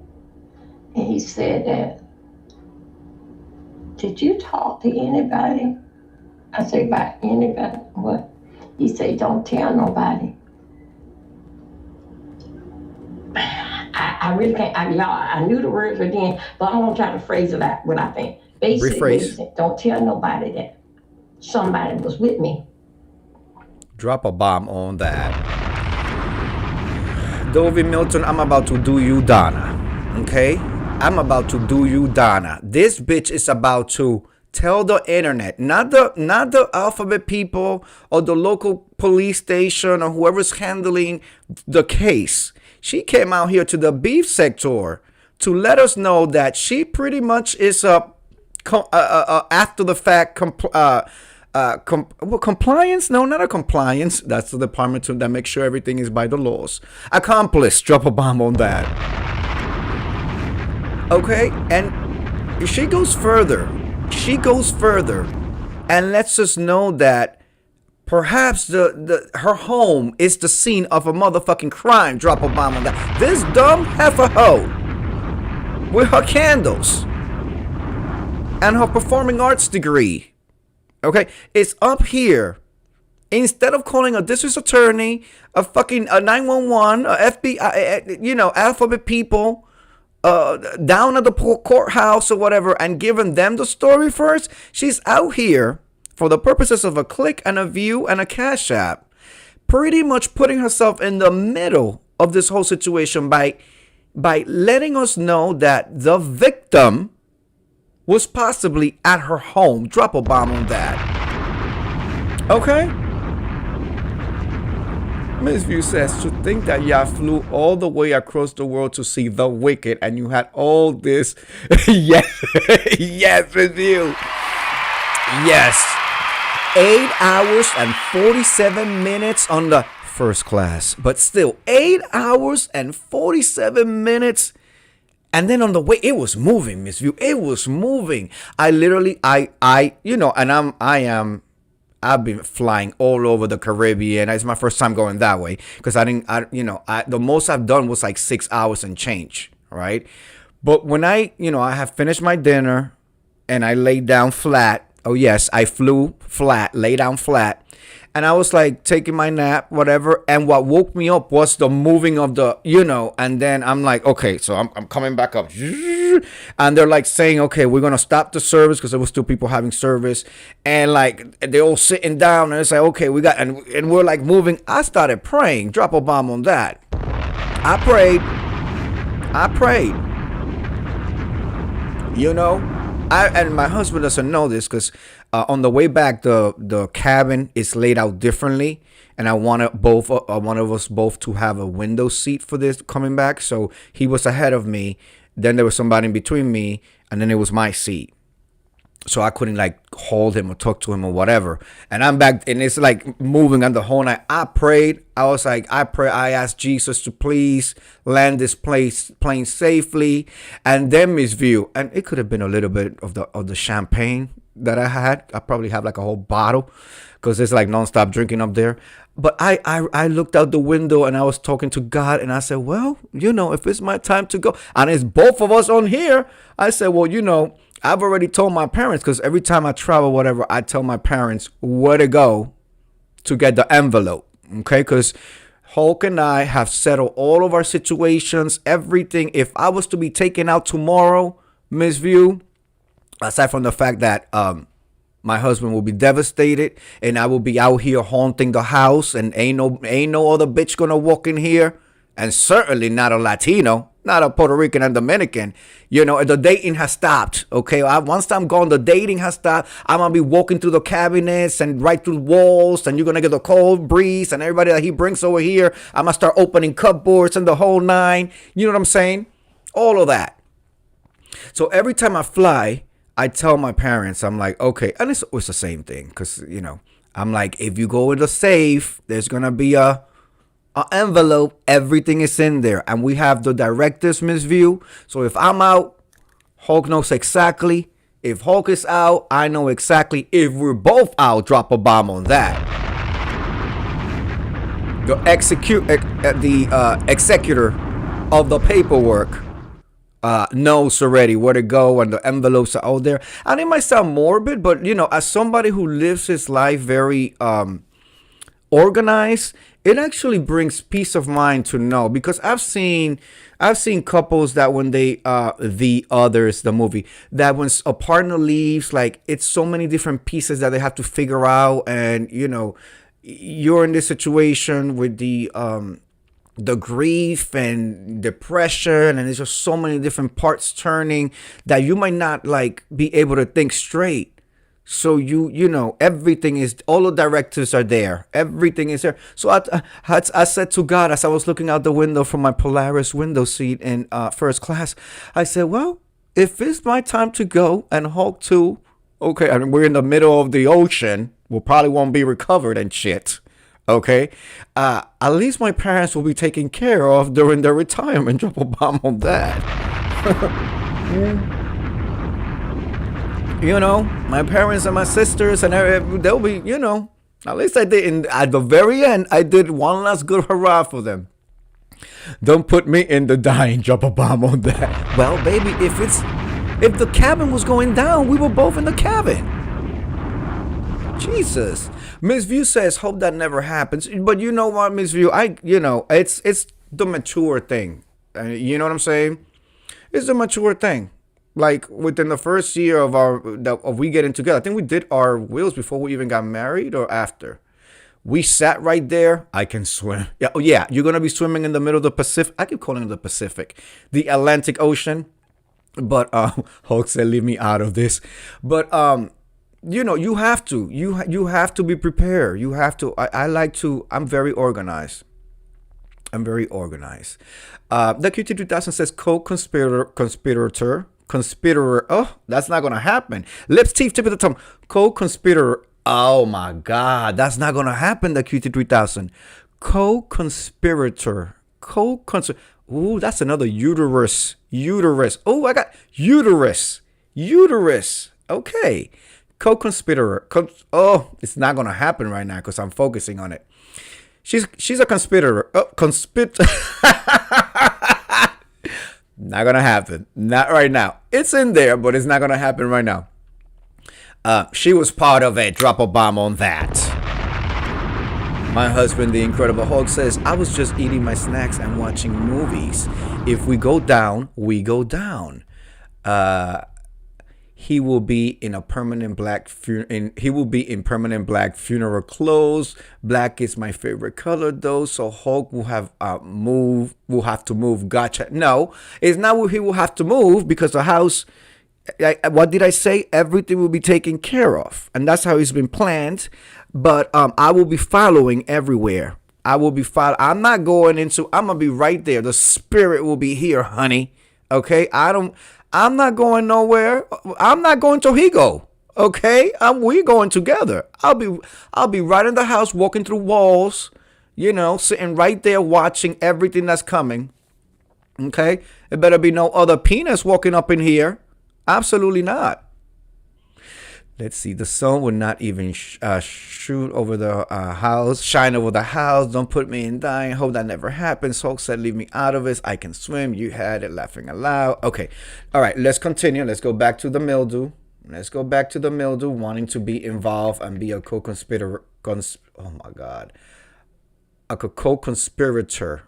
and he said that, did you talk to anybody? I said, about anybody? What? He said, don't tell nobody. I really can't, I knew the words were then, but I'm gonna try to phrase it out what I think. Basically, don't tell nobody that somebody was with me. Drop a bomb on that. Dovey Milton, I'm about to do you Donna. Okay? I'm about to do you Donna. This bitch is about to Tell the internet, not the alphabet people or the local police station or whoever's handling the case. She came out here to the beef sector to let us know that she pretty much is a after the fact compliance? No, not a compliance. That's the department that makes sure everything is by the laws. Accomplice. Drop a bomb on that. Okay, and she goes further. She goes further and lets us know that perhaps her home is the scene of a motherfucking crime. Drop a bomb on that. This dumb heifer hoe with her candles and her performing arts degree, okay, is up here. Instead of calling a district attorney, a 911, a FBI, alphabet people, down at the courthouse or whatever, and giving them the story first, she's out here for the purposes of a click and a view and a cash app, pretty much putting herself in the middle of this whole situation by letting us know that the victim was possibly at her home. Drop a bomb on that. Okay? Miss View says, to think that y'all flew all the way across the world to see The Wicked and you had all this. Yes, yes, Miss View. Yes. 8 hours and 47 minutes on the first class. But still, 8 hours and 47 minutes. And then on the way, it was moving, Miss View. It was moving. I've been flying all over the Caribbean. It's my first time going that way because the most I've done was like 6 hours and change, right? But when I have finished my dinner and I laid down flat. Oh yes, I flew flat, lay down flat. And I was like taking my nap, whatever. And what woke me up was the moving of the, and then I'm like, okay, so I'm coming back up. And they're like saying, okay, we're going to stop the service because there was still people having service. And like, they're all sitting down and it's like, okay, and we're like moving. I started praying. Drop a bomb on that. I prayed. And my husband doesn't know this because on the way back, the cabin is laid out differently, and I wanted one of us both to have a window seat for this coming back. So he was ahead of me. Then there was somebody in between me, and then it was my seat. So I couldn't like hold him or talk to him or whatever. And I'm back, and it's like moving on the whole night. I prayed. I was like, I asked Jesus to please land this plane safely. And then Miss View, and it could have been a little bit of the champagne that I had. I probably have like a whole bottle because it's like nonstop drinking up there. But I looked out the window and I was talking to God and I said, well, if it's my time to go, and it's both of us on here, I said, well, I've already told my parents, because every time I travel, whatever, I tell my parents where to go to get the envelope. Okay, because Hulk and I have settled all of our situations, everything. If I was to be taken out tomorrow, Miss View, aside from the fact that my husband will be devastated and I will be out here haunting the house and ain't no other bitch gonna walk in here, and certainly not a Latino, not a Puerto Rican and Dominican. The dating has stopped. Okay, once I'm gone, the dating has stopped. I'm gonna be walking through the cabinets and right through walls, and you're gonna get the cold breeze and everybody that he brings over here. I'm gonna start opening cupboards and the whole nine. You know what I'm saying? All of that. So every time I fly, I tell my parents, I'm like, okay, and it's the same thing, because I'm like, if you go in the safe, there's gonna be a envelope, everything is in there, and we have the director's Miss View. So if I'm out, Hulk knows exactly. If Hulk is out, I know exactly. If we're both out, drop a bomb on that. The executor of the paperwork knows already where to go, and the envelopes are out there. And it might sound morbid, but as somebody who lives his life very organized, it actually brings peace of mind to know, because I've seen couples that when they The Others, the movie, that when a partner leaves, like, it's so many different pieces that they have to figure out, and you're in this situation with the grief and depression, and there's just so many different parts turning that you might not like be able to think straight. So you know, everything is, all the directives are there. Everything is there. So I said to God, as I was looking out the window from my Polaris window seat in first class, I said, well, if it's my time to go and Hulk 2, okay, I mean, we're in the middle of the ocean. We probably won't be recovered and shit. Okay. At least my parents will be taken care of during their retirement. Drop a bomb on that. You know, my parents and my sisters and they'll be, you know, at least I did. At the very end, I did one last good hurrah for them. Don't put me in the dying. Drop a bomb on that. Well, baby, if the cabin was going down, we were both in the cabin. Jesus. Miss View says, hope that never happens. But you know what, Miss View, it's the mature thing. You know what I'm saying? It's the mature thing. Like within the first year of we getting together, I think we did our wills before we even got married or after. We sat right there. I can swim. Yeah, oh yeah, you're gonna be swimming in the middle of the Pacific. I keep calling it the Pacific, the Atlantic Ocean. But Hulk said, leave me out of this. But you know, you have to. You have to be prepared. You have to. I'm very organized. The QT2000 says co-conspirator. Oh, that's not gonna happen. Lips, teeth, tip of the tongue. Co-conspirator. Oh my God, that's not gonna happen. The QT3000. Co-conspirator. Ooh, that's another uterus. Oh, I got uterus. Okay. Co-conspirator. Oh, it's not gonna happen right now because I'm focusing on it. She's a conspirator. Oh, not gonna happen. Not right now. It's in there, but it's not gonna happen right now. She was part of it. Drop a bomb on that. My husband, the Incredible Hulk, says, I was just eating my snacks and watching movies. If we go down, we go down. He will be in permanent black funeral clothes. Black is my favorite color though, so Hulk will have to move. Gotcha. No, it's not what he will have to move because the house, what did I say? Everything will be taken care of. And that's how it's been planned. But I will be following everywhere. I'm not going into, I'm going to be right there. The spirit will be here, honey. Okay? I'm not going nowhere. I'm not going till he go. Okay? We going together. I'll be right in the house, walking through walls, you know, sitting right there watching everything that's coming. Okay? There better be no other penis walking up in here. Absolutely not. Let's see. The sun will not even shoot over the house, shine over the house. Don't put me in dying. Hope that never happens. Hulk said, leave me out of this. I can swim. You had it, laughing aloud. Okay. All right. Let's continue. Let's go back to the mildew. Wanting to be involved and be a co-conspirator. Oh, my God. A co-conspirator.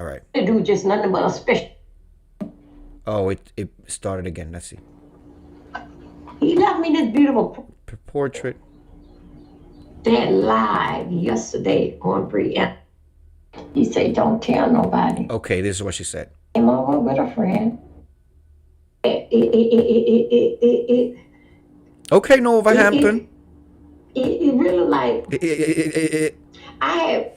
All right. To do just nothing but a special. Oh, it started again. Let's see. He left me this beautiful portrait. That live yesterday on Brianna. He said, don't tell nobody. Okay, this is what she said. Came over with a friend. Okay, Nova Hampton. It really like... I had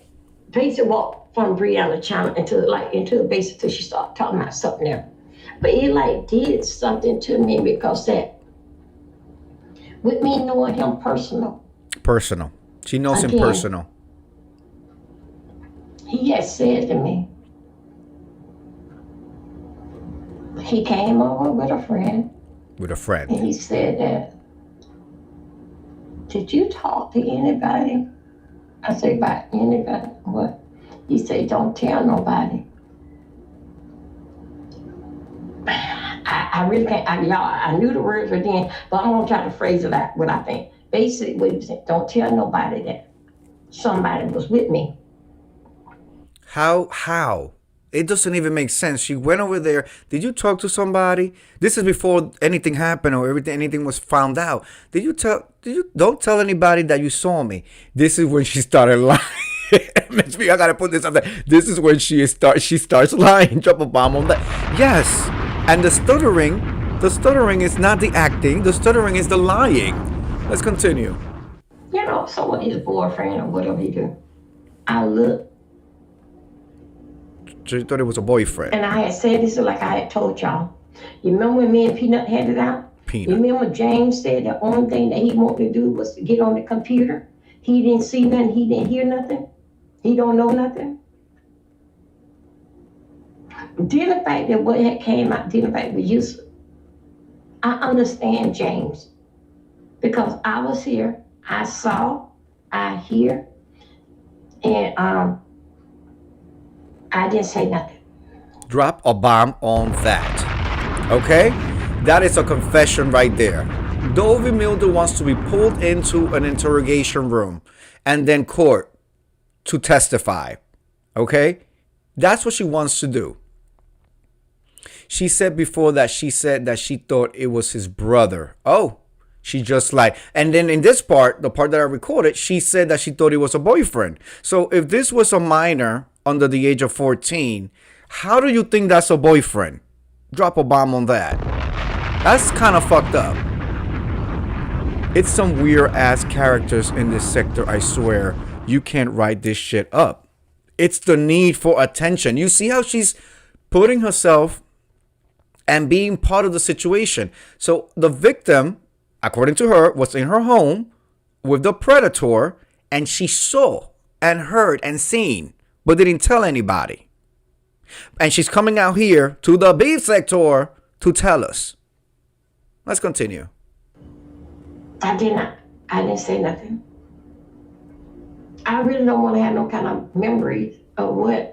basically walked from Brianna channel into the base until she started talking about something there. But it like did something to me because that, with me knowing him personal. She knows him personal. He had said to me, he came over with a friend. And he said that, did you talk to anybody? I said, about anybody? What? He said, don't tell nobody. I really can't, I knew the words were then, but I'm gonna try to phrase it out what I think. Basically, what he said, don't tell nobody that somebody was with me. How? It doesn't even make sense. She went over there. Did you talk to somebody? This is before anything happened or anything was found out. Don't tell anybody that you saw me. This is when she started lying. I gotta put this up there. This is when she starts lying. Drop a bomb on that. Yes. And the stuttering is not the acting. The stuttering is the lying. Let's continue. You know, so what his boyfriend or whatever he do. I looked. She thought it was a boyfriend. And I had said this like I had told y'all. You remember when me and Peanut had it out? Peanut. You remember James said the only thing that he wanted to do was to get on the computer? He didn't see nothing. He didn't hear nothing. He don't know nothing. Then the fact that what had came out, then the fact was useless. I understand James because I was here. I saw, I hear, and I didn't say nothing. Drop a bomb on that. Okay? That is a confession right there. Dovey Milder wants to be pulled into an interrogation room and then court to testify. Okay? That's what she wants to do. She said before that she thought it was his brother. Oh, she just lied. And then in this part, the part that I recorded, she said that she thought it was a boyfriend. So if this was a minor under the age of 14, how do you think that's a boyfriend? Drop a bomb on that. That's kind of fucked up. It's some weird ass characters in this sector, I swear. You can't write this shit up. It's the need for attention. You see how she's putting herself and being part of the situation. So the victim, according to her, was in her home with the predator, and she saw and heard and seen, but didn't tell anybody. And she's coming out here to the beef sector to tell us. Let's continue. I didn't say nothing. I really don't want to have no kind of memory of what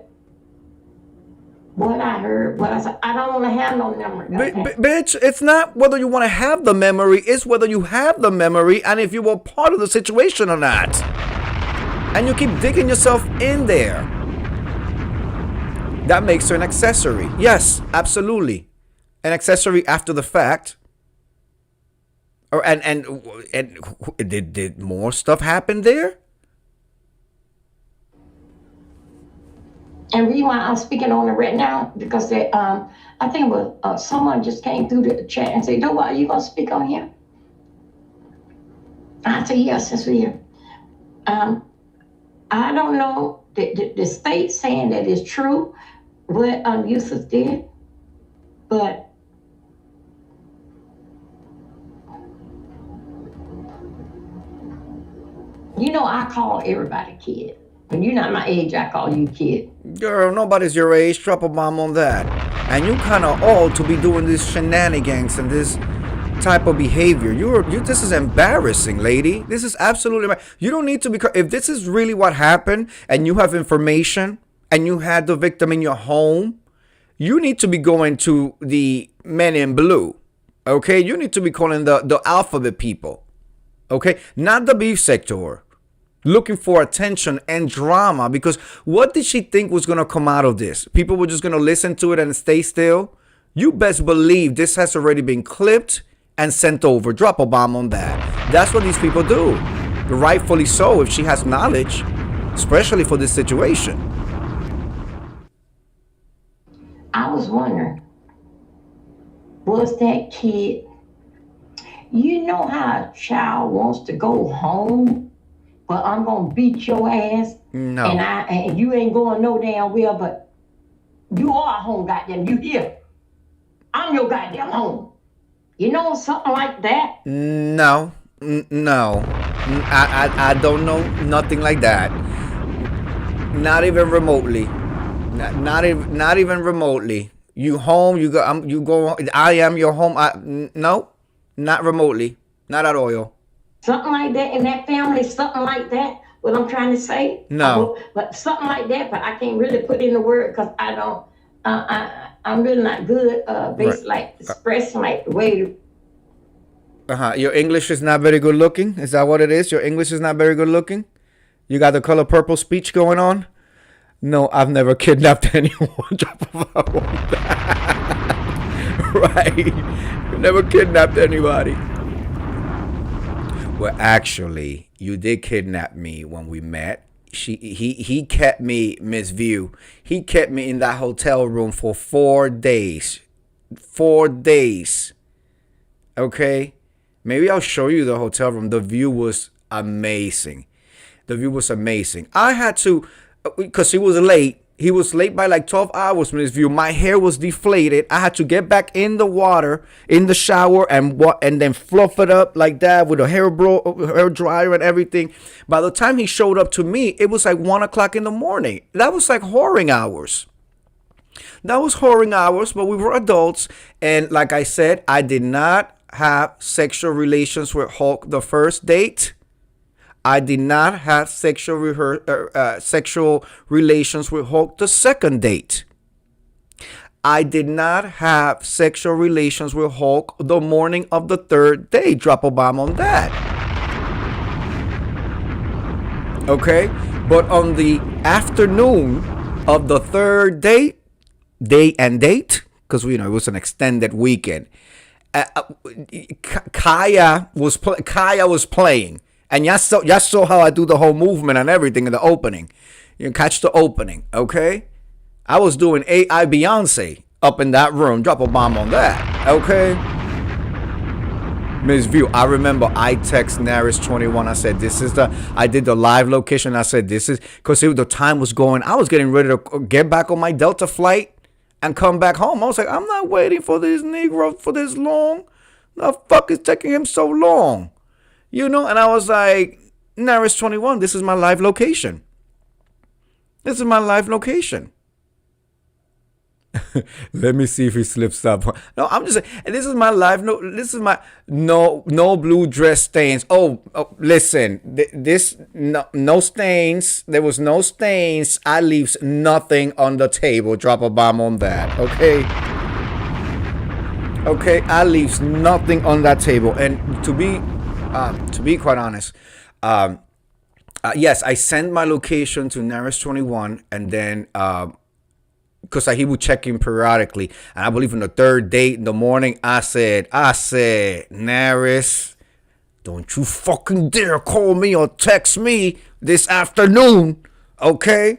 I heard, what I said. I don't want to have no memory. Bitch, it's not whether you want to have the memory, it's whether you have the memory and if you were part of the situation or not. And you keep digging yourself in there. That makes her an accessory. Yes, absolutely. An accessory after the fact. Or and did more stuff happen there? And reason why I'm speaking on it right now, because they, I think it was someone just came through the chat and said, "No, are you gonna speak on here?" I said, "Yes, since we're here." I don't know the state saying that it's true what Yusuf did, but you know I call everybody kid. When you're not my age, I call you kid. Girl, nobody's your age. Drop a bomb on that. And you kind of old to be doing these shenanigans and this type of behavior. This is embarrassing, lady. This is absolutely. You don't need to be. If this is really what happened, and you have information, and you had the victim in your home, you need to be going to the men in blue. Okay, you need to be calling the alphabet people. Okay, not the beef sector. Looking for attention and drama, because what did she think was going to come out of this? People were just going to listen to it and stay still? You best believe this has already been clipped and sent over. Drop a bomb on that. That's what these people do. Rightfully so, if she has knowledge, especially for this situation. I was wondering, was that kid, you know how a child wants to go home? But I'm gonna beat your ass. No. And you ain't going no damn well, but you are home, goddamn. You here. I'm your goddamn home. You know, something like that? No. No. I don't know nothing like that. Not even remotely. Not even remotely. You home, you go, I am your home. No, not remotely. Not at all. Something like that in that family, something like that. What I'm trying to say? No. But something like that, but I can't really put in the word because I don't, I'm really not good, basically like expressing like the way to. Your English is not very good looking? Is that what it is? Your English is not very good looking? You got the color purple speech going on? No, I've never kidnapped anyone. Right. Never kidnapped anybody. Well, actually, you did kidnap me when we met. He kept me, Miss View. He kept me in that hotel room for 4 days. 4 days. Okay? Maybe I'll show you the hotel room. The view was amazing. The view was amazing. I had to, because he was late. He was late by like 12 hours, Miss View. My hair was deflated. I had to get back in the water, in the shower, and then fluff it up like that with a hair dryer and everything. By the time he showed up to me, it was like 1 o'clock in the morning. That was like whoring hours. That was whoring hours, but we were adults. And like I said, I did not have sexual relations with Hulk the first date. I did not have sexual relations with Hulk the second date. I did not have sexual relations with Hulk the morning of the third date. Drop a bomb on that. Okay? But on the afternoon of the third date, because it was an extended weekend, Kaya was playing. And y'all saw how I do the whole movement and everything in the opening. You catch the opening, okay? I was doing AI Beyonce up in that room. Drop a bomb on that, okay? Miss View, I remember I text Naris21. I said, I did the live location. I said, this is, because the time was going. I was getting ready to get back on my Delta flight and come back home. I was like, I'm not waiting for this Negro for this long. The fuck is taking him so long? And I was like, Naris21, this is my live location. This is my live location. Let me see if he slips up. No, I'm just saying, this is my live. No, this is my no blue dress stains. Oh listen, no stains. There was no stains. I leaves nothing on the table. Drop a bomb on that, okay? Okay, I leaves nothing on that table. And to be quite honest, yes, I sent my location to Naris21, and then because he would check in periodically, and I believe on the third date in the morning, I said, Naris, don't you fucking dare call me or text me this afternoon, okay?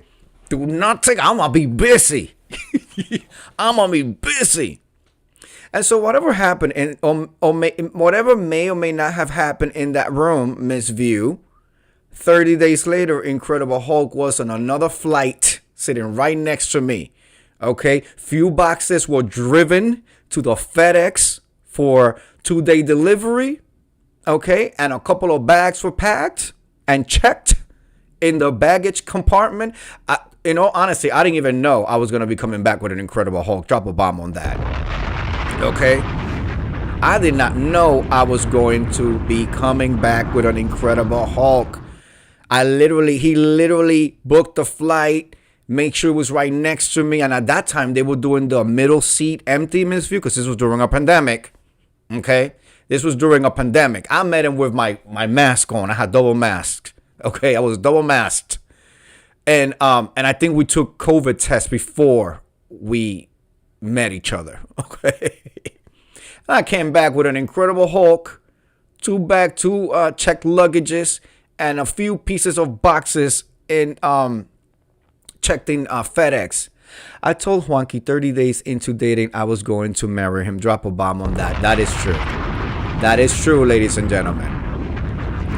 Do not take. I'm gonna be busy. I'm gonna be busy. And so whatever happened, and whatever may or may not have happened in that room, Miss View, 30 days later, Incredible Hulk was on another flight sitting right next to me. Okay, few boxes were driven to the FedEx for 2-day delivery. Okay, and a couple of bags were packed and checked in the baggage compartment. In all honesty, I didn't even know I was going to be coming back with an Incredible Hulk. Drop a bomb on that. Okay, I did not know I was going to be coming back with an Incredible Hulk. He literally booked the flight, make sure it was right next to me. And at that time, they were doing the middle seat empty, Miss View, because this was during a pandemic. Okay, this was during a pandemic. I met him with my mask on. I had double masked. Okay, I was double masked, and I think we took COVID tests before we met each other. Okay, I came back with an Incredible Hulk, two checked luggages, and a few pieces of boxes in checked in FedEx. I told Juanki 30 days into dating I was going to marry him. Drop a bomb on that. That is true. That is true, ladies and gentlemen.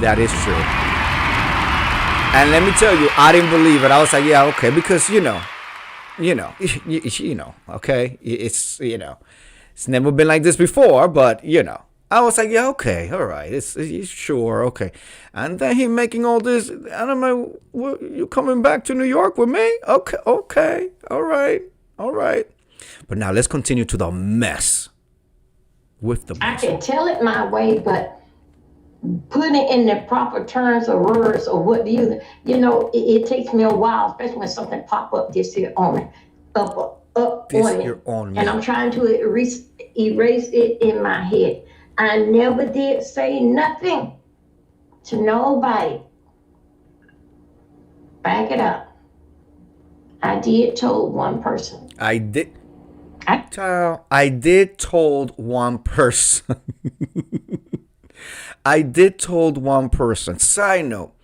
That is true. And let me tell you, I didn't believe it. I was like, yeah, okay, because okay, it's it's never been like this before, but I was like, yeah, okay, all right, it's sure, okay. And then he making all this, and I'm like, well, you coming back to New York with me? Okay, all right. But now let's continue to the mess with the mess. I can tell it my way, but putting it in the proper terms or words or what do it takes me a while, especially when something pop up this here on me, up on me. And I'm trying to erase it in my head. I never did say nothing to nobody. Back it up. I did told one person. I did told one person. I did told one person. Side note,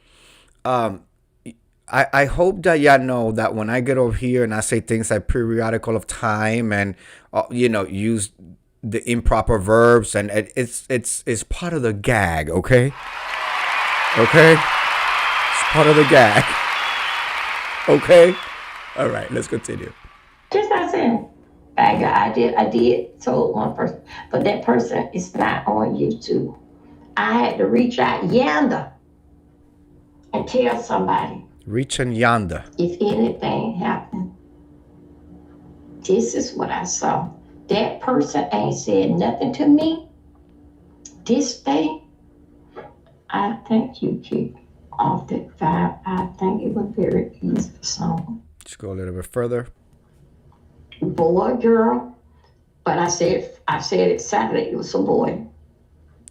I hope that y'all know that when I get over here and I say things like periodical of time and use the improper verbs, and it's part of the gag, okay? Okay? It's part of the gag. Okay? All right, let's continue. Just like I said, I did told one person, but that person is not on YouTube. I had to reach out yonder and tell somebody. Reaching yonder. If anything happened, this is what I saw. That person ain't said nothing to me this day. I think you keep off that vibe. I think it was very easy for someone. Let's go a little bit further. Boy, girl, but I said it Saturday. It was a boy.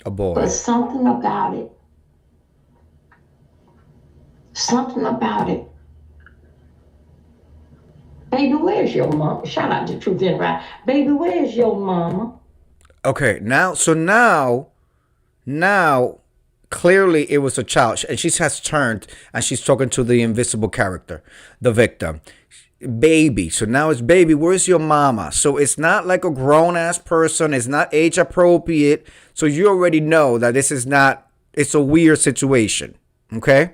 A boy. But something about it. Baby, where's your mama? Shout out to Truth and Right. Baby, where's your mama? Okay, now clearly it was a child, and she has turned and she's talking to the invisible character, the victim. Baby. So now it's baby, where's your mama? So it's not like a grown ass person. It's not age appropriate. So you already know that this is not, it's a weird situation. Okay?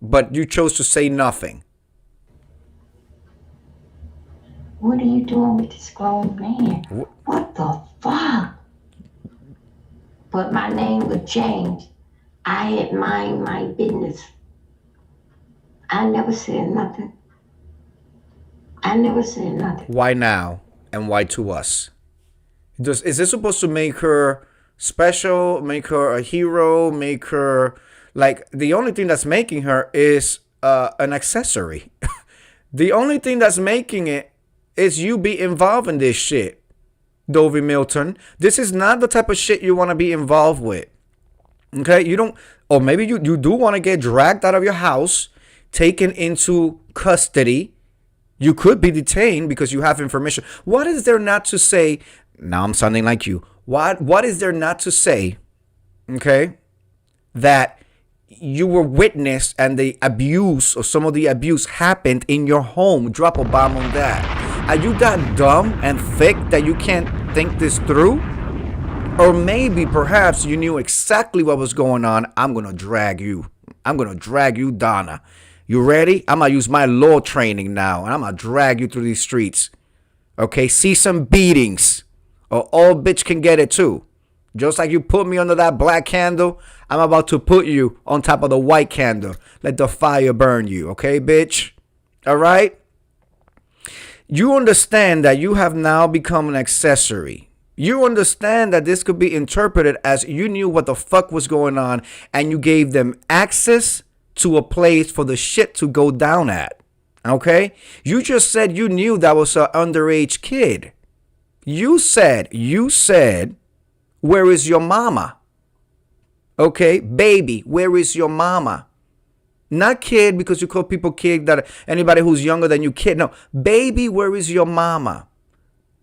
But you chose to say nothing. What are you doing with this grown man? What the fuck? But my name was James. I had mind my business. I never said nothing. Why now? And why to us? Is this supposed to make her special, make her a hero, make her like the only thing that's making her is an accessory? The only thing that's making it is you be involved in this shit, Dovey Milton. This is not the type of shit you want to be involved with. Okay? You don't, or maybe you do want to get dragged out of your house, taken into custody. You could be detained because you have information. What is there not to say? Now I'm sounding like you. What is there not to say, okay, that you were witness and the abuse or some of the abuse happened in your home? Drop a bomb on that. Are you that dumb and thick that you can't think this through? Or maybe perhaps you knew exactly what was going on. I'm going to drag you, Donna. You ready? I'm going to use my law training now, and I'm going to drag you through these streets. Okay? See some beatings, or all bitch can get it too. Just like you put me under that black candle, I'm about to put you on top of the white candle. Let the fire burn you. Okay, bitch? All right? You understand that you have now become an accessory. You understand that this could be interpreted as you knew what the fuck was going on, and you gave them access to a place for the shit to go down at. Okay? You just said you knew that was an underage kid. You said, where is your mama? Okay? Baby, where is your mama? Not kid, because you call people kid, that anybody who's younger than you kid. No, baby, where is your mama?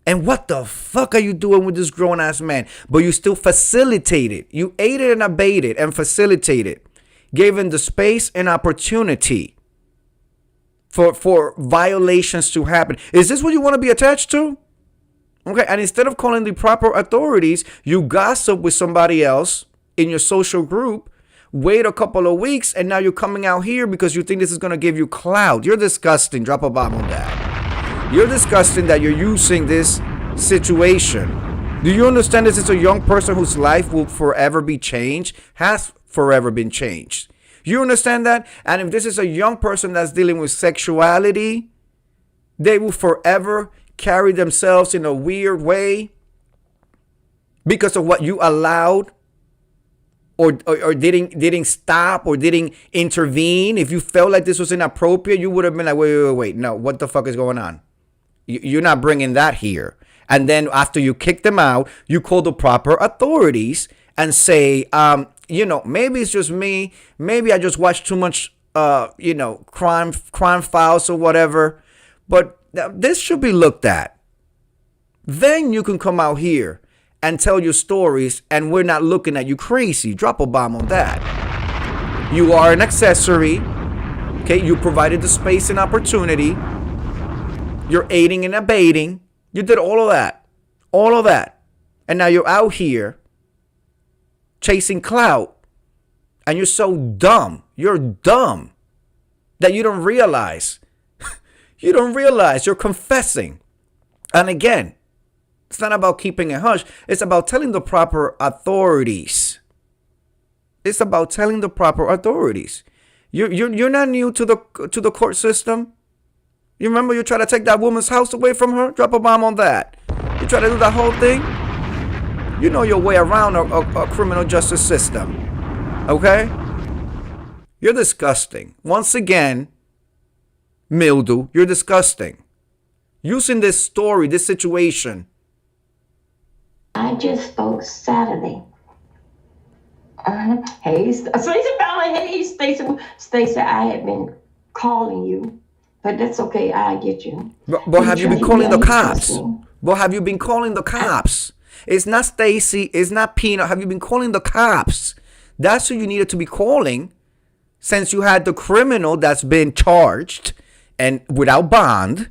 And what the fuck are you doing with this grown ass man? But you still facilitated. You aided and abetted and facilitated. Gave him the space and opportunity for violations to happen. Is this what you want to be attached to? Okay, and instead of calling the proper authorities, you gossip with somebody else in your social group, wait a couple of weeks, and now you're coming out here because you think this is going to give you clout. You're disgusting. Drop a bomb on that. You're disgusting that you're using this situation. Do you understand this is a young person whose life will forever be changed? Has forever been changed. You understand that? And if this is a young person that's dealing with sexuality, they will forever carry themselves in a weird way because of what you allowed or didn't stop or didn't intervene. If you felt like this was inappropriate, you would have been like, wait. No, what the fuck is going on? You're not bringing that here. And then after you kick them out, you call the proper authorities and say, maybe it's just me. Maybe I just watched too much, crime files or whatever. But this should be looked at. Then you can come out here and tell your stories, and we're not looking at you crazy. Drop a bomb on that. You are an accessory. Okay, you provided the space and opportunity. You're aiding and abetting. You did all of that. All of that. And now you're out here chasing clout. And you're so dumb. You're dumb that you don't realize. You don't realize you're confessing. And again, it's not about keeping it hush. It's about telling the proper authorities. It's about telling the proper authorities. You're not new to the court system. You remember you tried to take that woman's house away from her? Drop a bomb on that. You try to do that whole thing? You know your way around a criminal justice system. Okay? You're disgusting. Once again, Mildew, you're disgusting. Using this story, this situation. I just spoke Saturday. Hey, Stacey Fallon. Hey, Stacey, I had been calling you, but that's okay. I get you. But have you been calling the cops? But have you been calling the cops? It's not Stacey. It's not Peanut. Have you been calling the cops? That's who you needed to be calling, since you had the criminal that's been charged and without bond,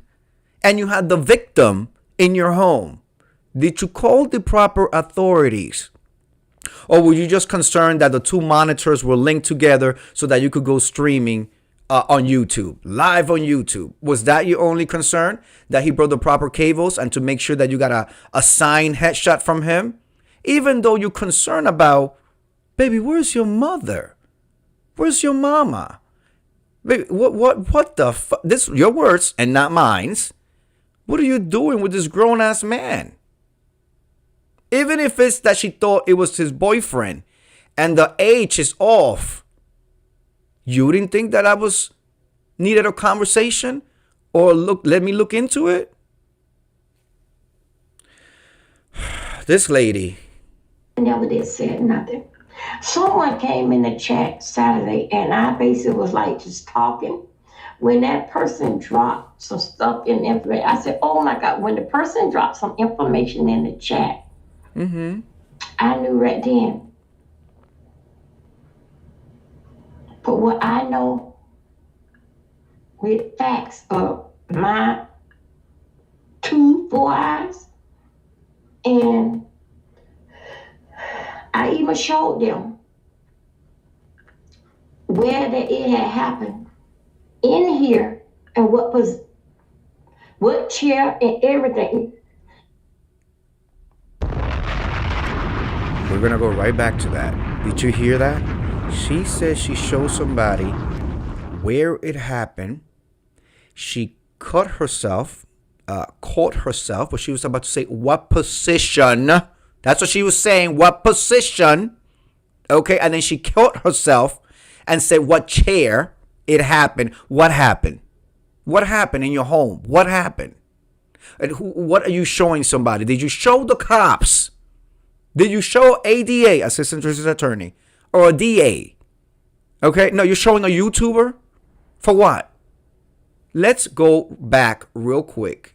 and you had the victim in your home. Did you call the proper authorities? Or were you just concerned that the two monitors were linked together so that you could go streaming on YouTube, live on YouTube? Was that your only concern? That he brought the proper cables and to make sure that you got a signed headshot from him? Even though you're concerned about, baby, where's your mother? Where's your mama? Baby, what the fuck? This your words and not mine's. What are you doing with this grown-ass man? Even if it's that she thought it was his boyfriend and the age is off, you didn't think that I was needed a conversation or let me look into it? This lady. Never did say nothing. Someone came in the chat Saturday and I basically was like just talking. When that person dropped some stuff in the information, I said, oh my God, when the person dropped some information in the chat, I knew right then. But what I know with facts of my 4 eyes, and I even showed them where that it had happened in here and what chair and everything. We're going to go right back to that. Did you hear that? She says she showed somebody where it happened. She caught herself, but she was about to say what position. That's what she was saying. What position? Okay. And then she caught herself and said what chair it happened. What happened? What happened in your home? What happened? And what are you showing somebody? Did you show the cops? Did you show ADA, Assistant District Attorney, or a DA? Okay, no, you're showing a YouTuber? For what? Let's go back real quick.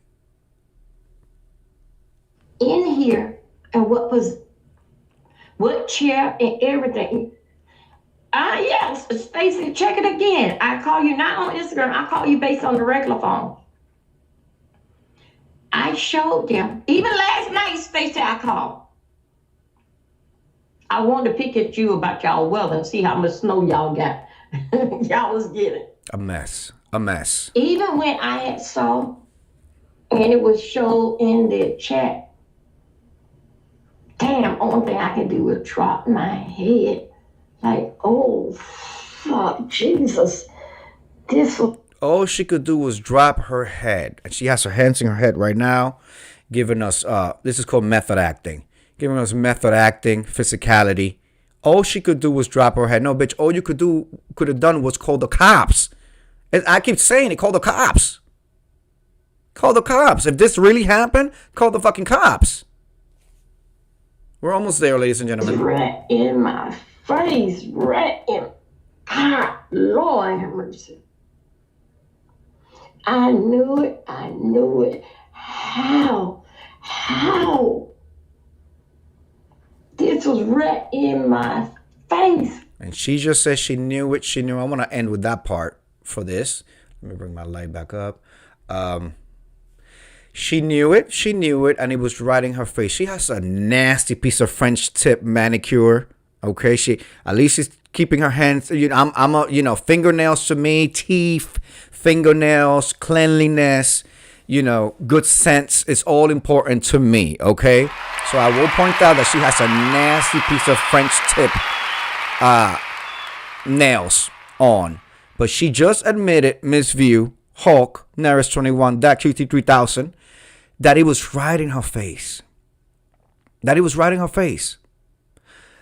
In here, and what chair and everything. Yes, Stacey, check it again. I call you not on Instagram, I call you based on the regular phone. I showed them. Even last night, Stacey, I called. I wanted to pick at you about y'all weather and see how much snow y'all got. Y'all was getting. A mess. A mess. Even when I had saw, and it was showed in the chat, damn, only thing I could do was drop my head. Like, oh, fuck, Jesus. This was... All she could do was drop her head. And she has her hands in her head right now, giving us, this is called method acting. Giving us method acting, physicality. All she could do was drop her head. No, bitch, all you could have done was call the cops. And I keep saying it, call the cops. Call the cops. If this really happened, call the fucking cops. We're almost there, ladies and gentlemen. Right in my face, right in... God, Lord have mercy. I knew it. How? This was right in my face. And she just said she knew it. She knew. I want to end with that part for this. Let me bring my light back up. She knew it. She knew it, and it was right in her face. She has a nasty piece of French tip manicure. Okay, she at least she's keeping her hands. Fingernails to me, teeth, fingernails, cleanliness. Good sense is all important to me. Okay, so I will point out that she has a nasty piece of French tip nails on, but she just admitted, Miss View, Hulk, Naris 21, that QT 3000. That it was right in her face. What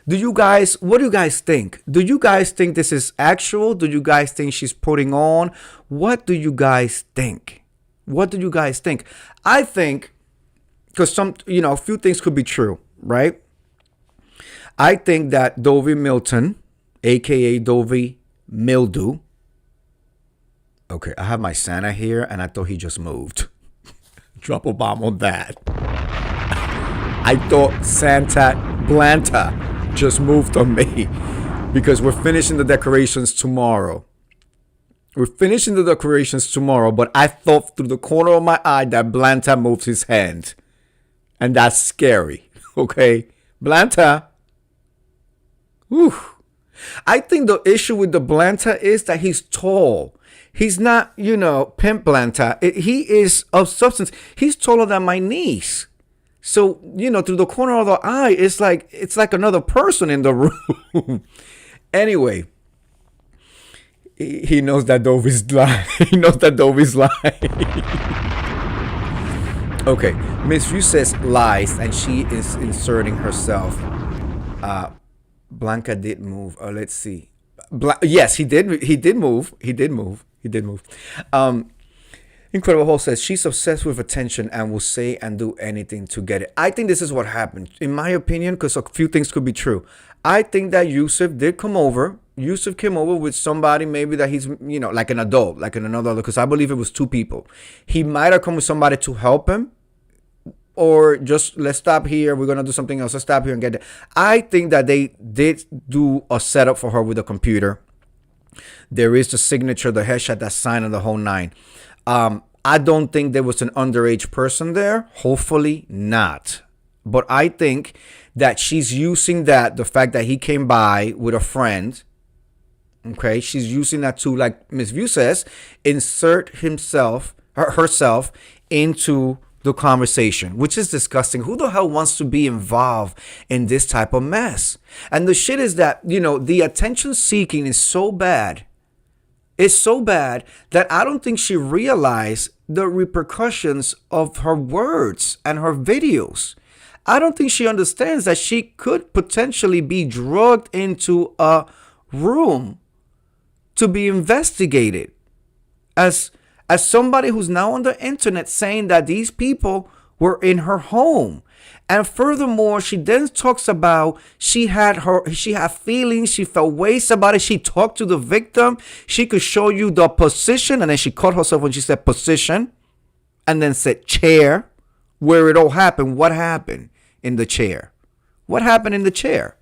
do you guys think? Do you guys think this is actual? Do you guys think she's putting on? What do you guys think? I think, because a few things could be true, right? I think that Dovey Milton, aka Dovey Mildew. Okay, I have my Santa here, and I thought he just moved. Drop a bomb on that. I thought Santa Blanta just moved on me because we're finishing the decorations tomorrow. But I thought through the corner of my eye that Blanta moved his hand. And that's scary. Okay? Blanta. Whew. I think the issue with the Blanta is that he's tall. He's not, Pimp Blanta. He is of substance. He's taller than my niece. So, through the corner of the eye, it's like another person in the room. Anyway, he knows that Dovey's lying. Okay, Miss View says lies, and she is inserting herself. Blanca did move. Let's see. Yes, he did. He did move. Incredible Hole says she's obsessed with attention and will say and do anything to get it. I think this is what happened, in my opinion, because a few things could be true. I think that Yusuf came over with somebody maybe that he's, like an adult, like in another, because I believe it was two people. He might have come with somebody to help him, or just let's stop here. We're going to do something else. Let's stop here and get it. I think that they did do a setup for her with a computer. There is the signature, the headshot, that sign, and the whole nine. I don't think there was an underage person there. Hopefully not. But I think that she's using the fact that he came by with a friend. Okay, she's using that to, like Ms. View says, insert herself into the conversation, which is disgusting. Who the hell wants to be involved in this type of mess? And the shit is that, the attention seeking is so bad. It's so bad that I don't think she realized the repercussions of her words and her videos. I don't think she understands that she could potentially be drugged into a room to be investigated as somebody who's now on the internet saying that these people were in her home. And furthermore, she then talks about she had feelings, she felt ways about it. She talked to the victim. She could show you the position, and then she caught herself when she said position, and then said chair, where it all happened. What happened in the chair? What happened in the chair?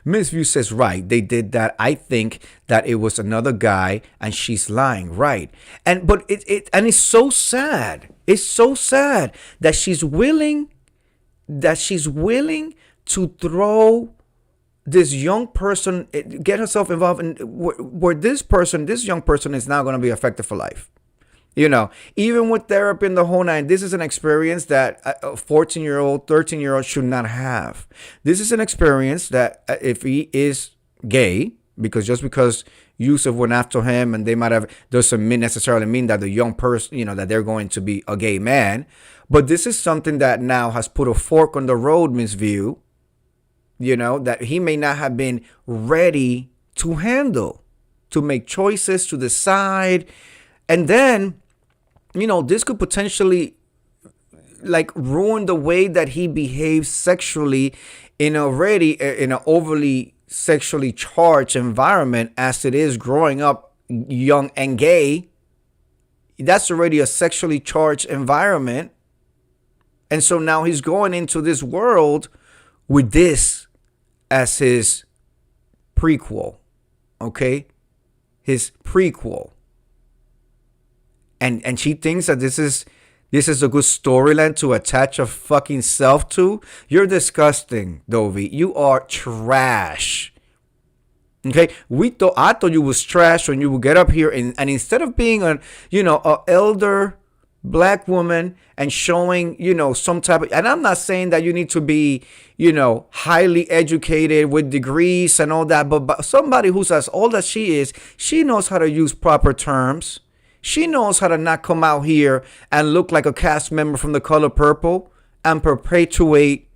Miss View says, right, they did that. I think that it was another guy, and she's lying, right? But it's so sad. It's so sad that she's willing to throw this young person, get herself involved in where this young person is now going to be affected for life. Even with therapy and the whole nine, this is an experience that a 14-year-old, 13-year-old should not have. This is an experience that if he is gay, because just because Yusuf went after him and they might have, doesn't necessarily mean that the young person, that they're going to be a gay man. But this is something that now has put a fork on the road, Miss View, that he may not have been ready to handle, to make choices, to decide. And then, this could potentially ruin the way that he behaves sexually in an overly sexually charged environment as it is growing up young and gay. That's already a sexually charged environment. And so now he's going into this world with this as his prequel. Okay? His prequel. and she thinks that this is a good storyline to attach a fucking self to. You're disgusting, Dovey. You are trash. Okay, I thought you was trash when you would get up here and instead of being a elder black woman and showing some type of, and I'm not saying that you need to be highly educated with degrees and all that, but somebody who's as old as she is, she knows how to use proper terms. She knows how to not come out here and look like a cast member from The Color Purple and perpetuate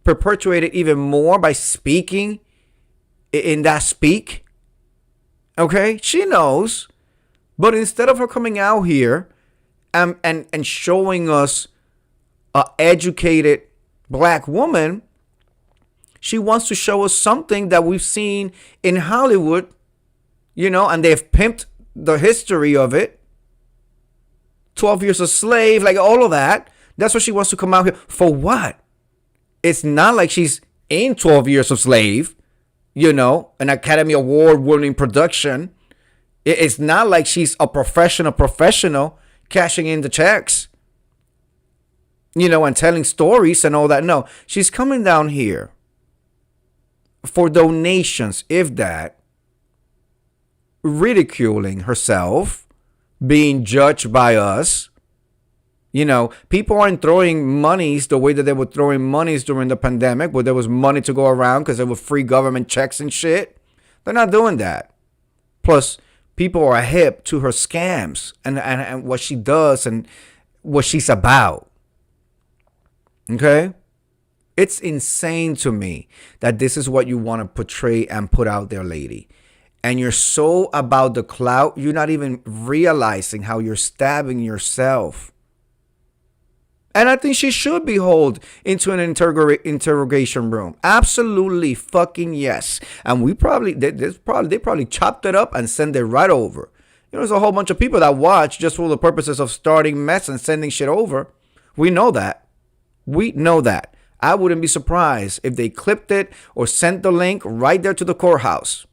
it even more by speaking in that speak. Okay, she knows. But instead of her coming out here and showing us a educated black woman, she wants to show us something that we've seen in Hollywood, and they've pimped the history of it. 12 Years a Slave, like all of that. That's what she wants to come out here for. What? It's not like she's in 12 Years a Slave, an Academy Award winning production. It's not like she's a professional cashing in the checks, and telling stories and all that. No, she's coming down here for donations, if that, ridiculing herself, being judged by us. People aren't throwing monies the way that they were throwing monies during the pandemic, where there was money to go around because there were free government checks and shit. They're not doing that. Plus, people are hip to her scams and what she does and what she's about. Okay? It's insane to me that this is what you want to portray and put out there, lady. And you're so about the clout, you're not even realizing how you're stabbing yourself. And I think she should be hauled into an interrogation room. Absolutely fucking yes. And they probably chopped it up and sent it right over. There's a whole bunch of people that watch just for the purposes of starting mess and sending shit over. We know that. I wouldn't be surprised if they clipped it or sent the link right there to the courthouse.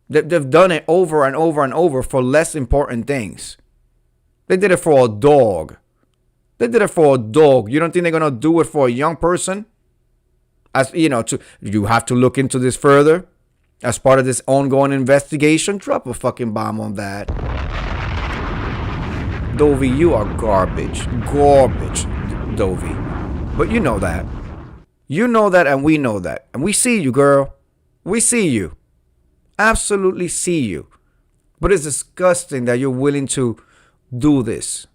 They've done it over and over and over for less important things. They did it for a dog. You don't think they're going to do it for a young person? You have to look into this further as part of this ongoing investigation. Drop a fucking bomb on that. Dovey, you are garbage. Dovey. But you know that. And we know that. And we see you, girl. We see you. Absolutely see you. But it's disgusting that you're willing to do this.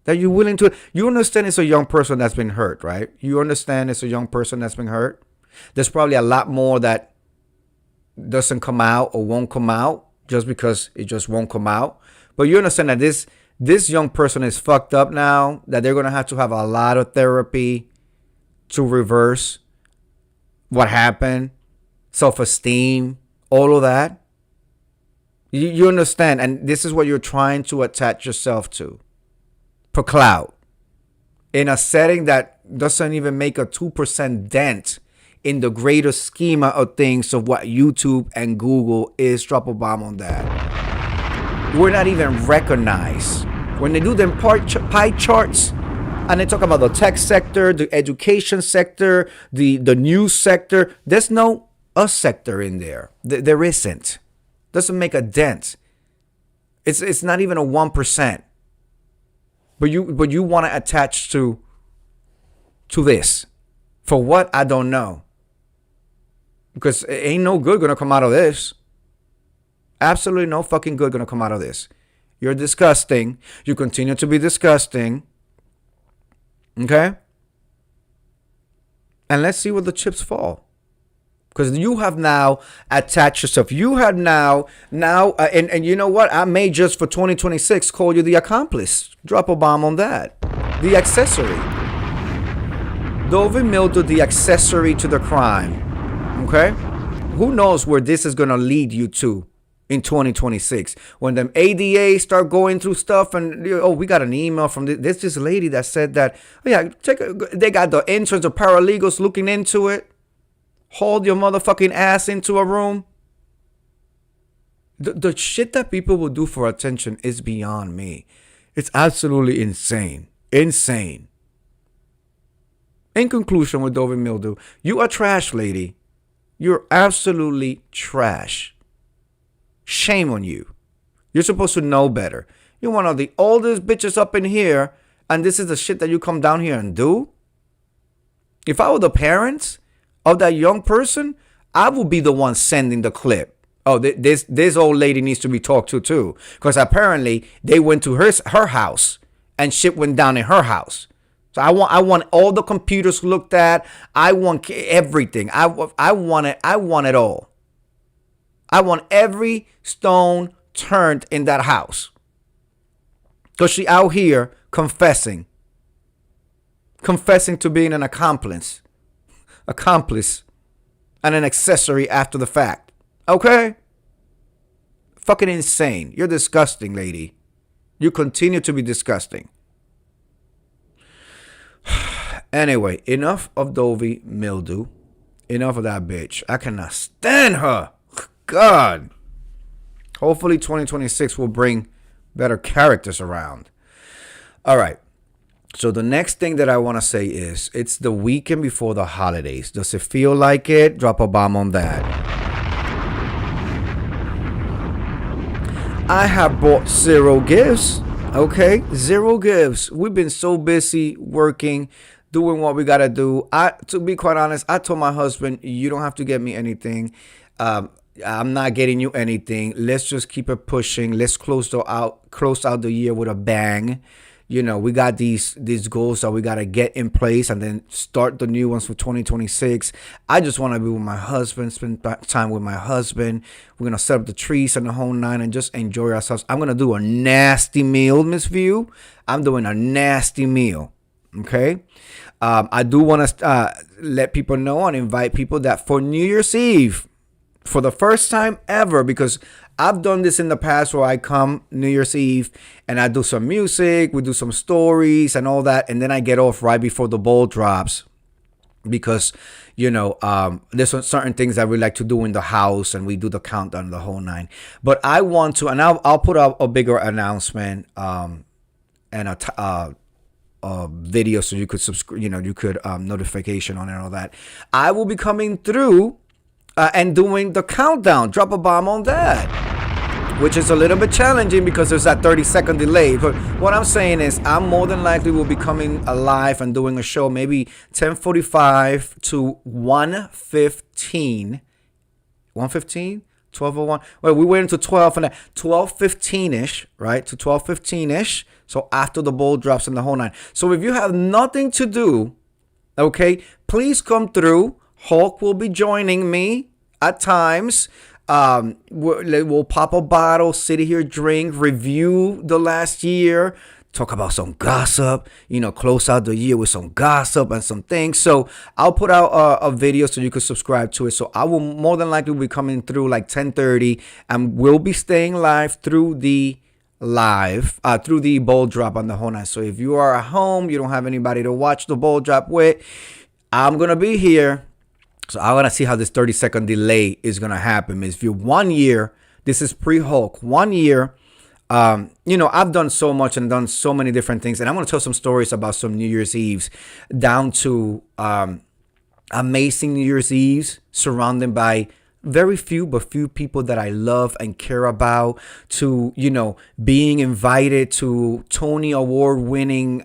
You understand it's a young person that's been hurt, right? You understand it's a young person that's been hurt. There's probably a lot more that doesn't come out or won't come out just because it just won't come out. But you understand that this young person is fucked up now, that they're going to have a lot of therapy to reverse what happened, self-esteem, all of that. You understand, and this is what you're trying to attach yourself to. For clout. In a setting that doesn't even make a 2% dent in the greater schema of things of what YouTube and Google is. Drop a bomb on that. We're not even recognized. When they do them pie charts and they talk about the tech sector, the education sector, the news sector, there's no us sector in there. There isn't. Doesn't make a dent. It's not even a 1%. But you want to attach to this. For what? I don't know. Because ain't no good gonna come out of this. Absolutely no fucking good gonna come out of this. You're disgusting. You continue to be disgusting. Okay? And let's see where the chips fall. Because you have now attached yourself. You have now, and you know what? I may just for 2026 call you the accomplice. Drop a bomb on that. The accessory. Dovey Mildew, the accessory to the crime. Okay? Who knows where this is going to lead you to in 2026. When them ADA start going through stuff and, we got an email from this lady that said that, they got the interns or paralegals looking into it. Hold your motherfucking ass into a room. The shit that people will do for attention is beyond me. It's absolutely insane. Insane. In conclusion with Dovey Mildew, you are trash, lady. You're absolutely trash. Shame on you. You're supposed to know better. You're one of the oldest bitches up in here, and this is the shit that you come down here and do? If I were the parents of that young person, I would be the one sending the clip. Oh, this old lady needs to be talked to too. Because apparently they went to her house and shit went down in her house. So I want all the computers looked at. I want everything. I want it. I want it all. I want every stone turned in that house. Because she out here confessing to being an accomplice, and an accessory after the fact. Okay? Fucking insane. You're disgusting, lady. You continue to be disgusting. Anyway, enough of Dovey Mildew. Enough of that bitch. I cannot stand her. God. Hopefully 2026 will bring better characters around. All right. So the next thing that I want to say is it's the weekend before the holidays. Does it feel like it? Drop a bomb on that. I have bought 0 gifts. Okay, 0 gifts. We've been so busy working, doing what we got to do. To be quite honest, I told my husband, you don't have to get me anything. I'm not getting you anything. Let's just keep it pushing. Let's close out the year with a bang. You know, we got these goals that we got to get in place and then start the new ones for 2026. I just want to be with my husband, spend time with my husband. We're going to set up the trees and the whole nine and just enjoy ourselves. I'm going to do a nasty meal, Miss View. I'm doing a nasty meal. Okay. I do want to let people know and invite people that for New Year's Eve, for the first time ever, because I've done this in the past where I come New Year's Eve and I do some music, we do some stories and all that, and then I get off right before the ball drops because, you know, there's certain things that we like to do in the house and we do the countdown, the whole nine. But I want to, and I'll put out a bigger announcement and a video so you could subscribe, you know, you could notification on it and all that. I will be coming through and doing the countdown. Drop a bomb on that, which is a little bit challenging because there's that 30-second delay. But what I'm saying is I'm more than likely will be coming live and doing a show maybe 10:45 to 1:15. 1:15? 12:01? Well, we went into 12 and 12:15-ish, right? To 12:15-ish. So after the ball drops in the whole nine. So if you have nothing to do, okay, please come through. Hulk will be joining me at times. We'll pop a bottle, sit here, drink, review the last year, talk about some gossip, you know, close out the year with some gossip and some things. So I'll put out a video so you can subscribe to it. So I will more than likely be coming through like 10:30 and we'll be staying live through the ball drop on the whole night. So if you are at home, you don't have anybody to watch the ball drop with, I'm going to be here. So I want to see how this 30-second delay is going to happen. If you 1 year, this is pre-Hulk, 1 year. You know, I've done so much and done so many different things. And I'm going to tell some stories about some New Year's Eves down to amazing New Year's Eves surrounded by very few people that I love and care about, to, you know, being invited to Tony Award winning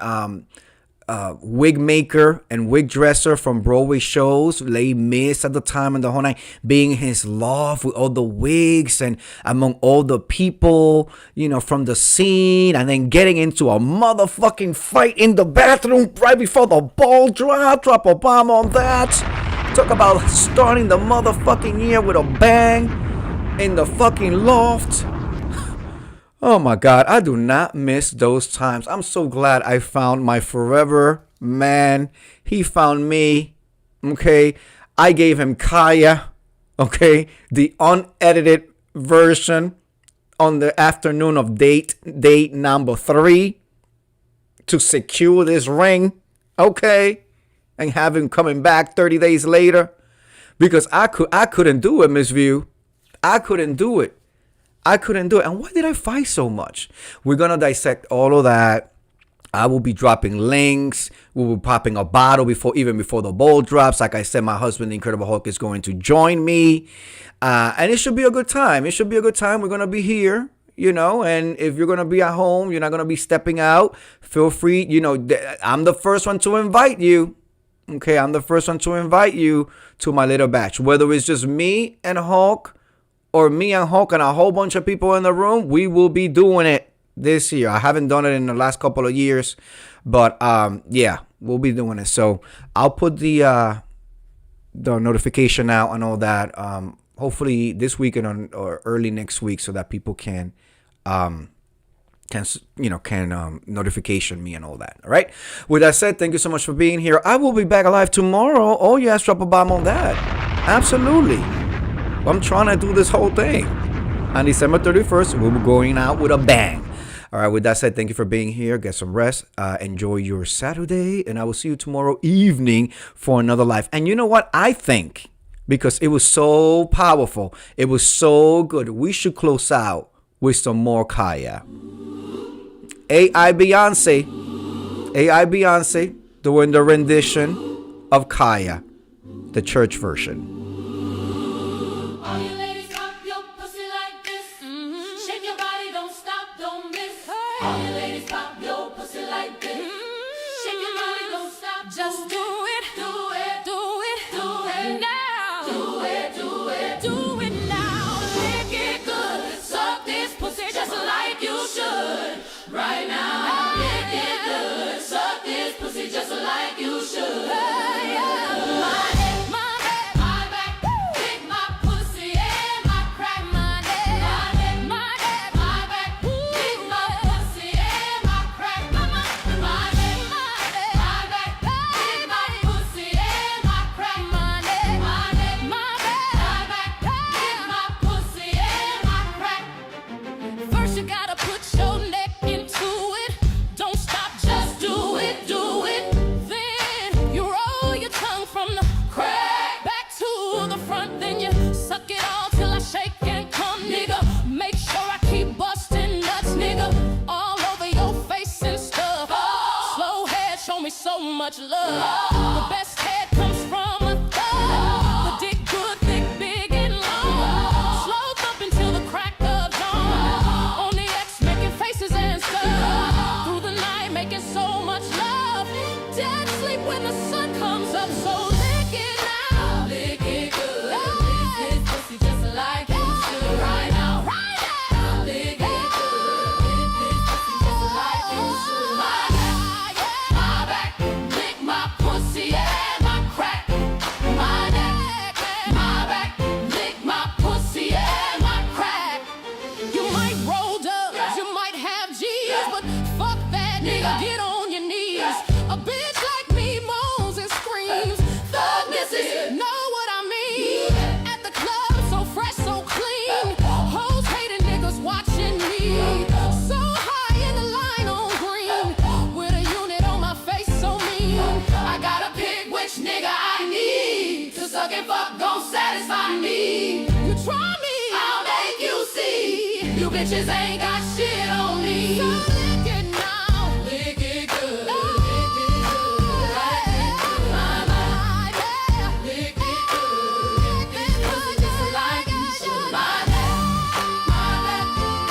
wig maker and wig dresser from Broadway shows, Les Mis at the time and the whole night, being in his loft with all the wigs and among all the people, you know, from the scene, and then getting into a motherfucking fight in the bathroom right before the ball drop a bomb on that. Talk about starting the motherfucking year with a bang in the fucking loft. Oh my God, I do not miss those times. I'm so glad I found my forever man. He found me. Okay. I gave him Kaya. Okay. The unedited version on the afternoon of date number 3 to secure this ring. Okay. And have him coming back 30 days later because I couldn't do it, Miss View. I couldn't do it. I couldn't do it. And why did I fight so much? We're going to dissect all of that. I will be dropping links. We will be popping a bottle before the bowl drops. Like I said, my husband, the Incredible Hulk, is going to join me. And it should be a good time. It should be a good time. We're going to be here, you know, and if you're going to be at home, you're not going to be stepping out, feel free. You know, I'm the first one to invite you. Okay, I'm the first one to invite you to my little batch. Whether it's just me and Hulk or me and Hulk and a whole bunch of people in the room, we will be doing it this year. I haven't done it in the last couple of years, but yeah, we'll be doing it. So I'll put the notification out and all that. Hopefully this weekend or early next week, so that people can notification me and all that. All right. With that said, thank you so much for being here. I will be back alive tomorrow. Oh yes, drop a bomb on that. Absolutely. I'm trying to do this whole thing. On December 31st, we'll be going out with a bang. All right, with that said, thank you for being here. Get some rest. Enjoy your Saturday. And I will see you tomorrow evening for another live. And you know what? I think, because it was so powerful, it was so good, we should close out with some more Kaya. AI Beyonce doing the rendition of Kaya, the church version. All you ladies rock your pussy like this. Shake your body, don't stop, don't miss. All you ladies pop your pussy like this. Shake your body, don't stop, just do it, do it, do it, do it now. Do it, do it, do it now. Lick it good, suck this pussy just like you should. Right now, lick it good, suck this pussy just like you should. Much love. The best head comes from a thug. The dick good, thick, big, and long. Slow thump until the crack of dawn. On the X making faces and stuff. Through the night making so much love. Dead sleep when the sun comes up. So lick it now. Lick it good. Lick this pussy just like you should. Right now. Right now. Lick it good. Lick this pussy just like you should. My back. My pussy and my crack, my neck, my back, lick my pussy and my crack. You might roll dubs, you might have G's, but fuck that nigga, get on your knees. A bitch like me moans and screams, thugness is, know what I mean? At the club, so fresh, so clean, hoes hating niggas watching me. So high in the line on green, with a unit on my face so mean. I gotta pick which nigga I need to suck and fuck gon' satisfy me. You try me, I'll make you see. You bitches ain't got shit on me. So lick it now, lick it good, lick it good, like it good. My neck, lick it good, lick this pussy just like you should. My neck,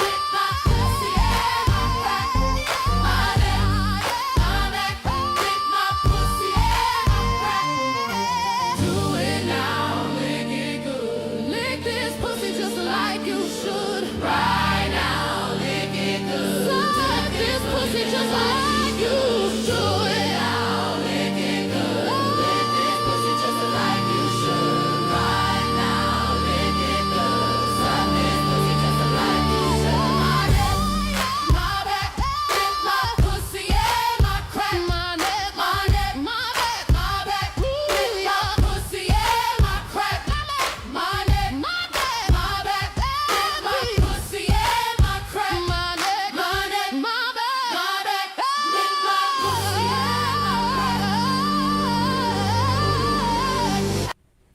lick my pussy and my crack. My neck, lick my pussy and my crack. Do it now, lick it good. Lick this pussy just like you should. Right now, lick it good. Suck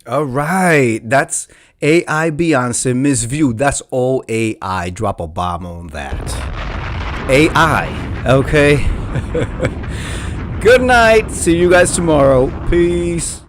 All right, that's AI Beyonce, Miss View. That's all AI. Drop a bomb on that. AI, okay? Good night. See you guys tomorrow. Peace.